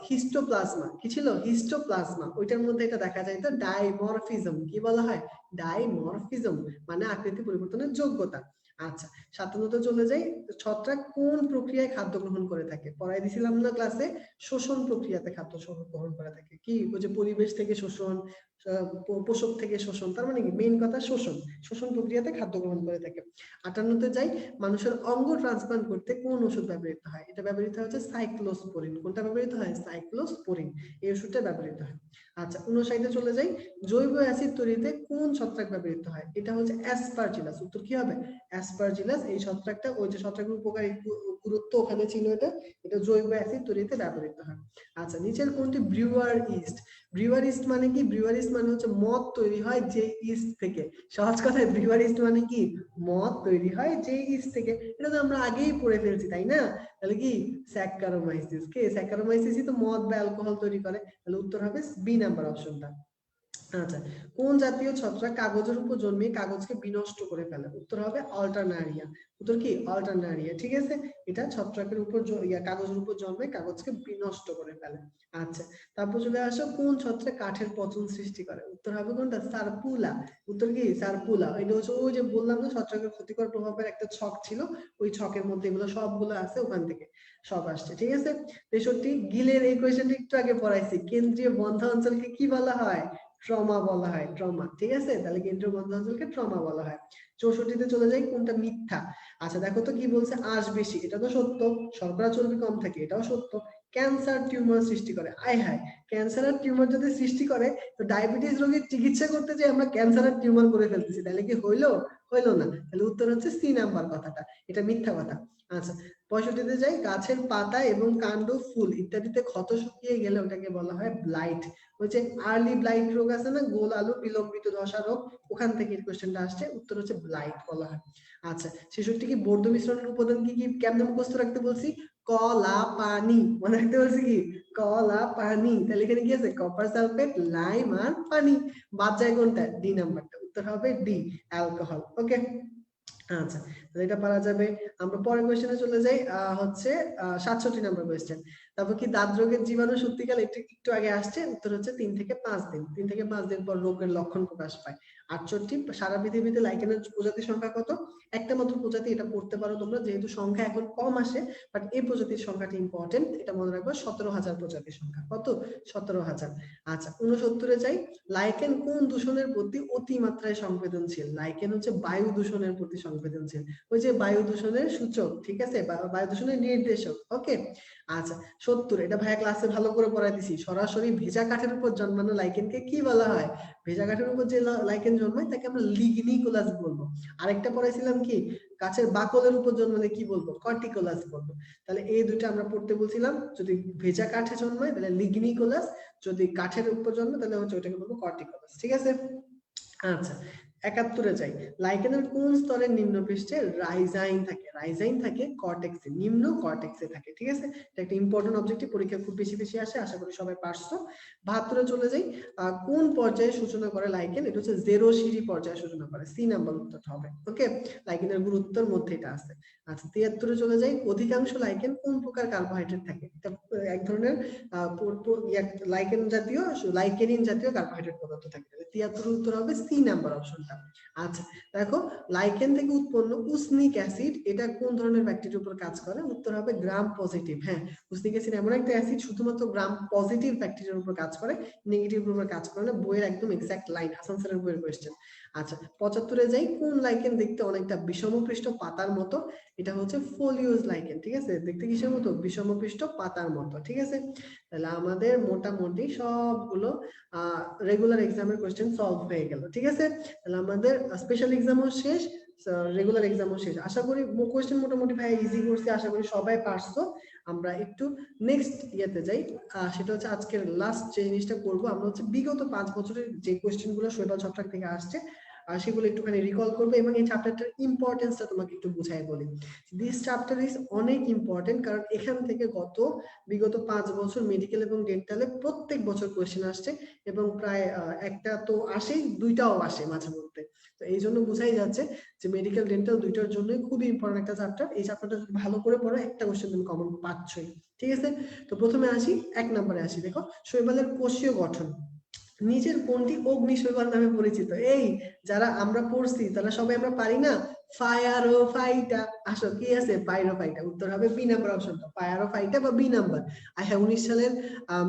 হিস্টোপ্লাজমা। কি ছিল? হিস্টোপ্লাজমা। ওইটার মধ্যে এটা দেখা যায় তো ডাইমরফিজম। কি বলা হয়? ডাইমরফিজম, মানে আকৃতি পরিবর্তনের যোগ্যতা। আচ্ছা 57-তে চলে যাই। ছত্রাক কোন প্রক্রিয়ায় খাদ্য গ্রহণ করে থাকে? পড়াই দিছিলাম না ক্লাসে, শোষণ প্রক্রিয়াতে খাদ্য গ্রহণ করে থাকে। কি? ওই যে পরিবেশ থেকে শোষণ, পোষক থেকে শোষণ, তার মানে কি মেইন কথা শোষণ। শোষণ প্রক্রিয়াতে খাদ্য গ্রহণ করে থাকে। 58-তে যাই। মানুষের অঙ্গ ট্রান্সপ্লান্ট করতে কোন ওষুধ ব্যবহৃত হয়? এটা ব্যবহৃত হচ্ছে সাইক্লোস্পোরিন। কোনটা ব্যবহৃত হয়? সাইক্লোস্পোরিন, এই ওষুধটা ব্যবহৃত হয়। আচ্ছা 59-এ চলে যাই। জৈব অ্যাসিড তৈরিতে কোন ছত্রাক ব্যবহৃত হয়? এটা হচ্ছে অ্যাসপারজিলাস। উত্তর কি হবে? অ্যাসপারজিলাস। এই ছত্রাকটা, ওই যে ছত্রাকের উপকারী গুরুত্ব ওখানে ছিল, এটা জৈব অ্যাসিড তৈরিতে ব্যবহৃত হয়। আচ্ছা নিচের কোনটি ব্রিউয়ার ইস্ট? ব্রিউয়ার ইস্ট মানে কি? ব্রিউয়ার ইস্ট মানে হচ্ছে মদ তৈরি হয় যে ইস্ট থেকে। সহজ কথায় ব্রিউয়ার ইস্ট মানে কি? মদ তৈরি হয় যে ইস্ট থেকে। এটা তো আমরা আগেই পড়ে ফেলছি, তাই না? তাহলে কি? স্যাকারোমাইসিস। কে? স্যাকারোমাইসিসই তো মদ বা অ্যালকোহল তৈরি করে। তাহলে উত্তর হবে বি নাম্বার অপশনটা। আচ্ছা কোন জাতীয় ছত্রাক কাগজের উপর জন্মে কাগজকে বিনষ্ট করে ফেলে? উত্তর হবে অল্টারনারিয়া। উত্তর কি? অল্টারনারিয়া। ঠিক আছে, এটা ছত্রাকের উপর কাগজের উপর জন্মে কাগজকে বিনষ্ট করে ফেলে। আচ্ছা তারপর চলে আসো, কোন ছত্রাক কাঠের পচন সৃষ্টি করে? উত্তর হবে কোনটা? সারপুলা। উত্তর কি? সারপুলা। এটা হচ্ছে ওই যে বললাম না ছত্রাকের ক্ষতিকর প্রভাবের একটা ছক ছিল, ওই ছকের মধ্যে এগুলো সবগুলো আছে, ওখান থেকে সব আসছে। ঠিক আছে। 63, গিলের এই কোয়েশ্চেনটা একটু আগে পড়াইছি। কেন্দ্রীয় বন্ধ অঞ্চলকে কি বলা হয়? ট্রমা বলা হয়। ট্রমা। ঠিক আছে, তাহলে কেন্দ্রীয় বন্ধ অঞ্চলকে ট্রমা বলা হয়। 64-তে চলে যাই। কোনটা মিথ্যা? আচ্ছা দেখো তো কি বলছে। আঁশ বেশি, এটা তো সত্য। শর্করা চর্বি কম থাকে, এটাও সত্য। ক্যান্সার টিউমার সৃষ্টি করে। আয় হায়, ক্যান্সার আর টিউমার যদি সৃষ্টি করে, তো ডায়াবেটিস রোগীর চিকিৎসা করতে যে আমরা ক্যান্সার আর টিউমার করে ফেলতেছি, তাহলে কি হইলো? হইলো না। তাহলে উত্তর হচ্ছে সি নাম্বার কথাটা, এটা মিথ্যা কথা। আচ্ছা 65-তে যাই। গাছের পাতা এবং কাণ্ড, ফুল ইত্যাদিতে ক্ষত শুকিয়ে গেলে ওটাকে বলা হয় ব্লাইট। ওই যে আর্লি ব্লাইট রোগ আছে না, গোল আলু বিলম্বিত ধসা রোগ, ওখান থেকে এই কোশ্চেনটা আসছে। উত্তর হচ্ছে ব্লাইট বলা হয়। আচ্ছা 66 কি? বর্ধ মিশ্রণের উপাদান কি কি কেমনে মুখস্থ রাখতে বলছি? কলা পানি। মনে রাখতে বলছি কি? কলা পানি। তাহলে এখানে কি আছে? কপার সালফেট, লাইম আর পানি। বাদ যায় কোনটা? ডি নাম্বারটা। উত্তর হবে ডি, অ্যালকোহল। ওকে আচ্ছা, তাহলে এটা পারা যাবে। আমরা পরের কোশ্চেনে চলে যাই, হচ্ছে 67 নাম্বার কোশ্চেন। তারপর কি দাঁত রোগের জীবাণু সত্যিকার একটু আগে আসছে, উত্তর হচ্ছে 3 থেকে 5 দিন। 3 থেকে 5 দিন পর রোগের লক্ষণ প্রকাশ পায়। 68, সারা পৃথিবীতে লাইকেনের প্রজাতির সংখ্যা কত? একটা মাত্র প্রজাতি, এটা পড়তে পারো তোমরা, যেহেতু সংখ্যা এখন কম আসে, বাট এই প্রজাতির সংখ্যাটি ইম্পর্টেন্ট, এটা মনে রাখবো। 17,000 প্রজাতির সংখ্যা, কত? 17,000। আচ্ছা, 69-এ যাই। লাইকেন কোন দূষণের প্রতি অতিমাত্রায় সংবেদনশীল? লাইকেন হচ্ছে বায়ু দূষণের প্রতি সংবেদনশীল। ওই যে বায়ু দূষণের সূচক, ঠিক আছে, বায়ু দূষণের নির্দেশক। ওকে। আচ্ছা, 70, এটা ভাইয়া ক্লাসে ভালো করে পড়াই দিছি। সরাসরি ভেজা কাঠের উপর জন্মানো লাইকেনকে কি বলা হয়? ভেজা কাঠের উপর যে লাইকেন জন্মায় তাকে আমরা লিগনিকুলাস বলবো। আরেকটা পড়াইছিলাম কি, গাছের বাকলের উপর জন্মালে কি বলবো? কর্টিকুলাস বলবো। তাহলে এই দুইটা আমরা পড়তে বলছিলাম। যদি ভেজা কাঠে জন্মায় তাহলে লিগনিকুলাস, যদি কাঠের উপর জন্মায় তাহলে হচ্ছে ওইটাকে বলবো কর্টিকুলাস। ঠিক আছে। আচ্ছা, 71-এ যাই। লাইকেনের কোন স্তরের নিম্ন পৃষ্ঠে রাইজাইন থাকে? রাইজাইন থাকে কর্টেক্সে, নিম্ন কর্টেক্সে থাকে। ঠিক আছে, এটা একটা ইম্পর্টেন্ট অবজেক্টিভ, পরীক্ষা খুব বেশি আসে, আশা করি সবাই পারছো। 72-এ চলে যাই। কোন পর্যায়ে সূচনা করে লাইকেন? এটা হচ্ছে 0 সিঁড়ি পর্যায়ে সূচনা করে। সি নাম্বার উত্তরটা হবে। ওকে, লাইকেনের গুরুত্বের মধ্যে এটা আছে। আচ্ছা, 73-এ চলে যাই। অধিকাংশ লাইকেন কোন প্রকার কার্বোহাইড্রেট থাকে? এটা এক ধরনের লাইকেন জাতীয়, লাইকেনিন জাতীয় কার্বোহাইড্রেট পদার্থ থাকে। 73 উত্তর হবে সি নাম্বার অপশনটা। আচ্ছা, দেখো, লাইকেন থেকে উৎপন্ন উসনিক অ্যাসিড, এটা কোন ধরনের ব্যাকটেরিয়ার উপর কাজ করে? উত্তর হবে গ্রাম পজিটিভ। হ্যাঁ, উসনিক অ্যাসিড এমন একটা অ্যাসিড শুধুমাত্র গ্রাম পজিটিভ ব্যাকটেরিয়ার উপর কাজ করে, নেগেটিভ উপর কাজ করে না। বইয়ের একদম এক্সাক্ট লাইন, হাসান স্যারের বইয়ের কোশ্চেন। আচ্ছা, 75-এ যাই। কোন লাইকেন দেখতে অনেকটা বিষমপৃষ্ঠ পাতার মতো? এটা হচ্ছে ফোলিওজ লাইকেন। ঠিক আছে, দেখতে কিসের মতো? বিষমপৃষ্ঠ পাতার মতো। ঠিক আছে, তাহলে আমাদের মোটামুটি সবগুলো রেগুলার এক্সামের কোশ্চেন সলভ হয়ে গেল। ঠিক আছে, তাহলে আমাদের স্পেশাল এক্সামও শেষ, রেগুলার এক্সামও শেষ। আশা করি কোশ্চেন মোটামুটি ভাই ইজি করছি, আশা করি সবাই পারছো। আমরা একটু নেক্সট ইয়েতে যাই, সেটা হচ্ছে আজকের লাস্ট যে জিনিসটা করবো, আমরা হচ্ছে বিগত 5 বছরের যে কোশ্চেন গুলো শৈবাল ছত্রাক থেকে আসছে সেগুলো একটুখানি রিকল করবো, এবং এই চ্যাপ্টারটার ইম্পর্টেন্সটা তোমাকে একটু বুঝাই বলি। দিস চ্যাপ্টার ইজ অনেক ইম্পর্টেন্ট, কারণ এখান থেকে বিগত 5 বছর মেডিকেল এবং ডেন্টালে প্রত্যেক বছর কোশ্চেন আসছে, এবং প্রায় একটা তো আসেই, দুইটাও আসে মাঝে মধ্যে। তো এই জন্য বোঝাই যাচ্ছে যে মেডিকেল ডেন্টাল দুইটার জন্যই খুবই ইম্পর্টেন্ট একটা চ্যাপ্টার। এই চ্যাপ্টারটা যদি ভালো করে পড়ো, একটা কোশ্চেন তুমি কমন পাচ্ছই। ঠিক আছে, তো প্রথমে আসি, 1 নম্বরে আসি। দেখো, শৈবালের কোষীয় গঠন। নিচের কোনটি অগ্নি শৈবাল নামে পরিচিত? এই যারা আমরা পড়ছি তারা সবাই আমরা পারি না, ফায়ারোফাইটা। আসো, কি আছে? পাইরোফাইটা। উত্তর হবে বি নাম্বার অপশনটা, পাইরোফাইটা বা বি নাম্বার। হ্যাঁ, 19 সালের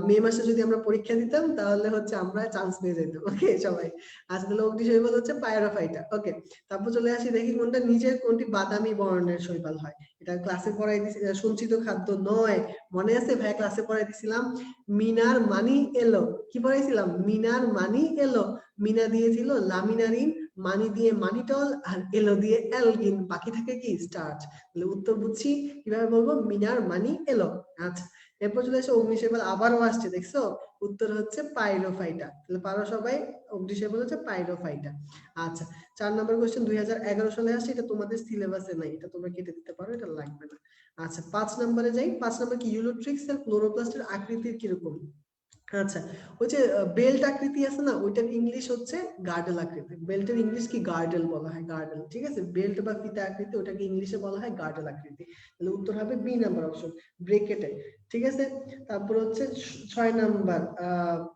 মে মাসে যদি আমরা পরীক্ষা দিতাম তাহলে হচ্ছে আমরা চান্স পেয়ে যেতাম। ওকে সবাই। আচ্ছা, তাহলে অগ্নি শৈবাল হচ্ছে পাইরোফাইটা। ওকে, তারপর চলে আসি, দেখি কোনটা নিচের কোনটি বাদামি বর্ণের শৈবাল হয়? এটা ক্লাসে পড়াই দিছি, সঞ্চিত খাদ্য নয়। মনে আছে ভাই, ক্লাসে পড়াই দিছিলাম। মিনার মানি এলো, কি পড়াইছিলাম? মিনার মানি এলো। মিনা দিয়েছিল লামিনারিন, মানি দিয়ে মানিটল, আর এলো দিয়ে অ্যালগিন, বাকি থাকে কি? স্টার্চ। তাহলে উত্তর বুঝছি, কিভাবে বলবো? মিনার মানি এলো। আচ্ছা, এরপর চলে এসে অগ্নিশৈবাল আবারও আসছে, দেখছো? উত্তর হচ্ছে পাইরোফাইটা। তাহলে পারো সবাই, অগ্নিশৈবাল হচ্ছে পাইরোফাইটা। আচ্ছা, 4 নম্বর কোশ্চেন 2011 সালে আসছে, এটা তোমাদের সিলেবাসে নাই, এটা তোমরা কেটে দিতে পারো, এটা লাগবে না। আচ্ছা, 5 নম্বরে যাই। 5 নম্বর কি, ইউলোট্রিক্স এর ক্লোরোপ্লাস্টের আকৃতির কিরকম? আচ্ছা, ওই যে বেল্ট আকৃতি আছে না, ওইটার ইংলিশ হচ্ছে গার্ডেল আকৃতি। বেল্টের ইংলিশ কি? গার্ডেল বলা হয়, গার্ডেল। ঠিক আছে, বেল্ট বা ফিতা আকৃতি, ওটাকে ইংলিশে বলা হয় গার্ডেল আকৃতি। তাহলে উত্তর হবে বি নাম্বার অপশন, ব্রেকেটে। ঠিক আছে, তারপর হচ্ছে 6 নাম্বার,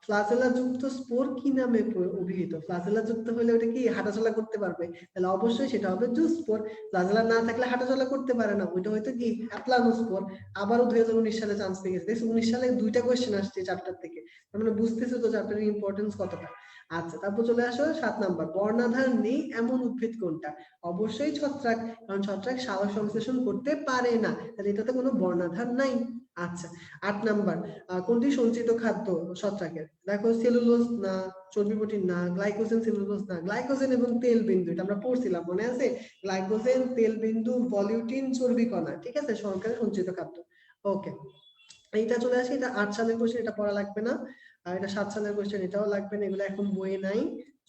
ফ্লাজেলা যুক্ত স্পোর কি নামে অভিহিত? ফ্লাজেলা যুক্ত হলে ওটা কি হাঁটাচলা করতে পারবে? তাহলে অবশ্যই সেটা হবে জুস্পোর। ফ্লাজেলা না থাকলে হাঁটাচলা করতে পারে না, ওইটা হয়তো কি? অ্যাপ্লানোস্পোর। আবারও 2019 সালে চান্স পেয়ে গেছে। 19 সালে 2টা কোয়েশ্চেন আসছে চ্যাপ্টার থেকে, মানে বুঝতেছো তো চ্যাপ্টারের ইম্পর্টেন্স কতটা। আচ্ছা, তারপর চলে আসো 7 নাম্বার, বর্ণাধার নেই এমন উদ্ভিদ কোনটা? অবশ্যই ছত্রাক, কারণ ছত্রাক সালোক সংশ্লেষণ করতে পারে না, তাহলে এটাতে কোনো বর্ণাধার নাই। আচ্ছা, 8 নাম্বার, কোনটি সঞ্চিত খাদ্য ছত্রাকের? দেখো, সেলুলোজ না, চর্বি প্রোটিন না, গ্লাইকোজেন সেলুলোজ না, গ্লাইকোজেন এবং তেল বিন্দু, এটা আমরা পড়ছিলাম মনে আছে? গ্লাইকোজেন, তেল বিন্দু, ভলিউটিন, চর্বি কণা। ঠিক আছে, সরকারের সঞ্চিত খাদ্য। ওকে, এইটা চলে আসি, এটা 8 সালের কোশ্চেন, এটা পড়া লাগবে না। আর এটা 7 সালের কোশ্চেন, এটাও লাগবে না, এগুলো এখন বইয়ে নাই।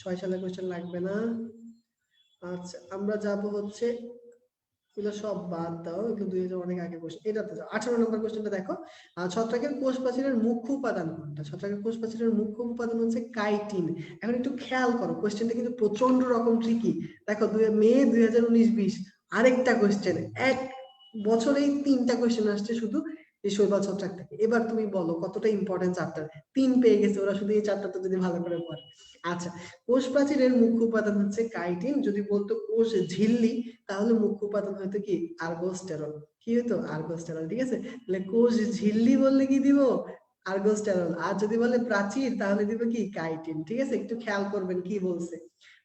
6 সালের কোশ্চেন লাগবে না। আচ্ছা, আমরা যাব হচ্ছে এগুলো সব বাদ দাও, এগুলো 2000 অনেক আগে কোশ্চেন। এটাতে যাও, 18 নম্বর কোশ্চেনটা দেখো। ছত্রাকের কোষ প্রাচীরের মুখ্য উপাদান কোনটা? ছত্রাকের কোষ প্রাচীরের মুখ্য উপাদান হচ্ছে কাইটিন। এখন একটু খেয়াল করো, কোশ্চেনটা কিন্তু প্রচন্ড রকম ট্রিকি। দেখো মে 2019-20 আরেকটা কোশ্চেন, এক বছরেই 3টা কোশ্চেন আসছে শুধু এই শৈবাল ছত্রাক থেকে। এবার তুমি বলো কতটা ইম্পর্টেন্ট চ্যাপ্টার। 3 পেয়ে গেছে ওরা শুধু এই চ্যাপ্টারটা যদি ভালো করে পড়ে। আচ্ছা, কোষ প্রাচীরের মুখ্য উপাদান হচ্ছে কাইটিন। যদি বলতো কোষ ঝিল্লি, তাহলে মুখ্য উপাদান হয়তো কি আর্গোস্টেরল। কি হতো? আর্গোস্টেরল। ঠিক আছে, তাহলে কোষ ঝিল্লি বললে কি দিব? আর্গোস্টেরল। আর যদি বলে প্রাচীর, তাহলে দিব কি কাইটিন। ঠিক আছে, একটু খেয়াল করবেন কি বলছে।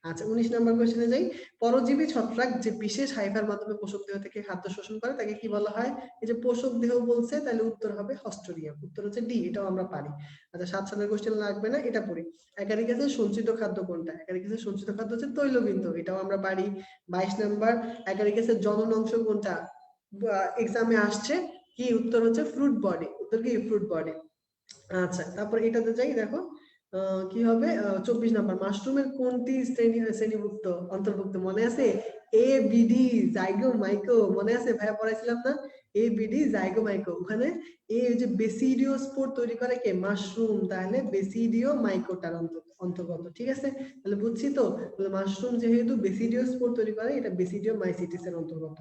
আচ্ছা, 19 নম্বর কোশ্চেনে যাই। পরজীবী ছত্রাক যে বিশেষ হাইফার মাধ্যমে পোষক দেহ থেকে খাদ্য শোষণ করে তাকে কি বলা হয়? এই যে পোষক দেহ বলছে, তাহলে উত্তর হবে হস্টোরিয়াম। উত্তর হচ্ছে ডি, এটাও আমরা পারি। আচ্ছা, 7 সালের কোশ্চেন লাগবে না, এটা পড়ি। একাধিক গ্যাসের সঞ্চিত খাদ্য কোনটা? একাধিক গ্যাসের সঞ্চিত খাদ্য হচ্ছে তৈলবিন্দু, এটাও আমরা পারি। 22 নম্বর, একাধিক গ্যাসের জনন অংশ কোনটা? এক্সামে আসছে, কি উত্তর হচ্ছে ফ্রুট বডি। উত্তর কি ফ্রুট বডি। আচ্ছা, তারপর এটাতে যাই, দেখো কি হবে। 24 নাম্বার, মাশরুমের কোনটি শ্রেণীভুক্ত অন্তর্ভুক্ত মনে আছে? এ বিডি জাইগো মাইকো, মনে আছে? ভাইয়া পড়াইছিলাম না? এ বিডি জাইগো মাইকো। ওখানে এই যে বেসিডিও স্পোর তৈরি করে কে? মাশরুম। তাহলে বেসিডিও মাইকোটার অন্তর্গত। ঠিক আছে, তাহলে বুঝছি তো। তাহলে মাশরুম যেহেতু বেসিডিও স্পোর তৈরি করে, এটা বেসিডিও মাইসিটিস এর অন্তর্গত।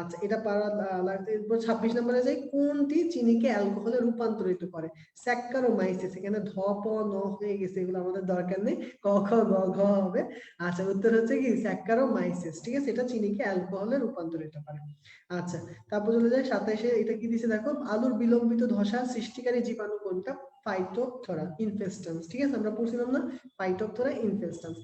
আচ্ছা, এটা পারা লাগবে। এরপর 26 নম্বরে যাই, কোনটি চিনিকে অ্যালকোহলে রূপান্তরিত করে? স্যাক্কারোমাইসিস। এখানে ধ প ন হয়ে গেছে, এগুলো আমাদের দরকার নেই, ক খ গ ঘ হবে। আচ্ছা, উত্তর হচ্ছে কি স্যাক্কারোমাইসিস। ঠিক আছে, এটা চিনিকে অ্যালকোহলে রূপান্তরিত করে। আচ্ছা, তারপর চলে যায় 27-এ। এটা কি দিছে দেখো, আলুর বিলম্বিত ধসা সৃষ্টিকারী জীবাণু কোনটা? ফাইটোপথরা ইনফেস্ট্যান্স। ঠিক আছে, আমরা পড়ছিলাম না ফাইটোপথরা ইনফেস্ট্যান্স।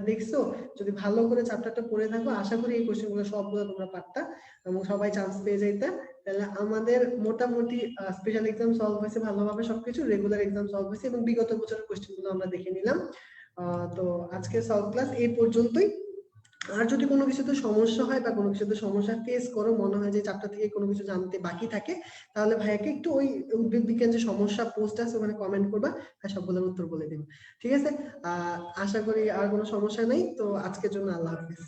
দেখছো, যদি ভালো করে চ্যাপ্টারটা পড়ে থাকো, আশা করি এই কোশ্চেনগুলো সবগুলো তোমরা পারতা এবং সবাই চান্স পেয়ে যাইতা। তাহলে আমাদের মোটামুটি স্পেশাল এক্সাম সলভ হয়েছে ভালোভাবে, সবকিছু রেগুলার এক্সাম সলভ হয়েছে এবং বিগত বছরের কোশ্চেনগুলো আমরা দেখে নিলাম। তো আজকে সলভ ক্লাস এই পর্যন্তই। আর যদি কোনো কিছুতে সমস্যা হয় বা কোনো কিছুতে সমস্যা ফেস করো, মনে হয় যে চ্যাপ্টার থেকে কোনো কিছু জানতে বাকি থাকে, তাহলে ভাইয়াকে একটু ওই উদ্ভিদ বিজ্ঞান যে সমস্যা পোস্ট আছে ওখানে কমেন্ট করবা, ভাই সবগুলোর উত্তর বলে দিব। ঠিক আছে, আশা করি আর কোনো সমস্যা নেই। তো আজকের জন্য আল্লাহ হাফিজ।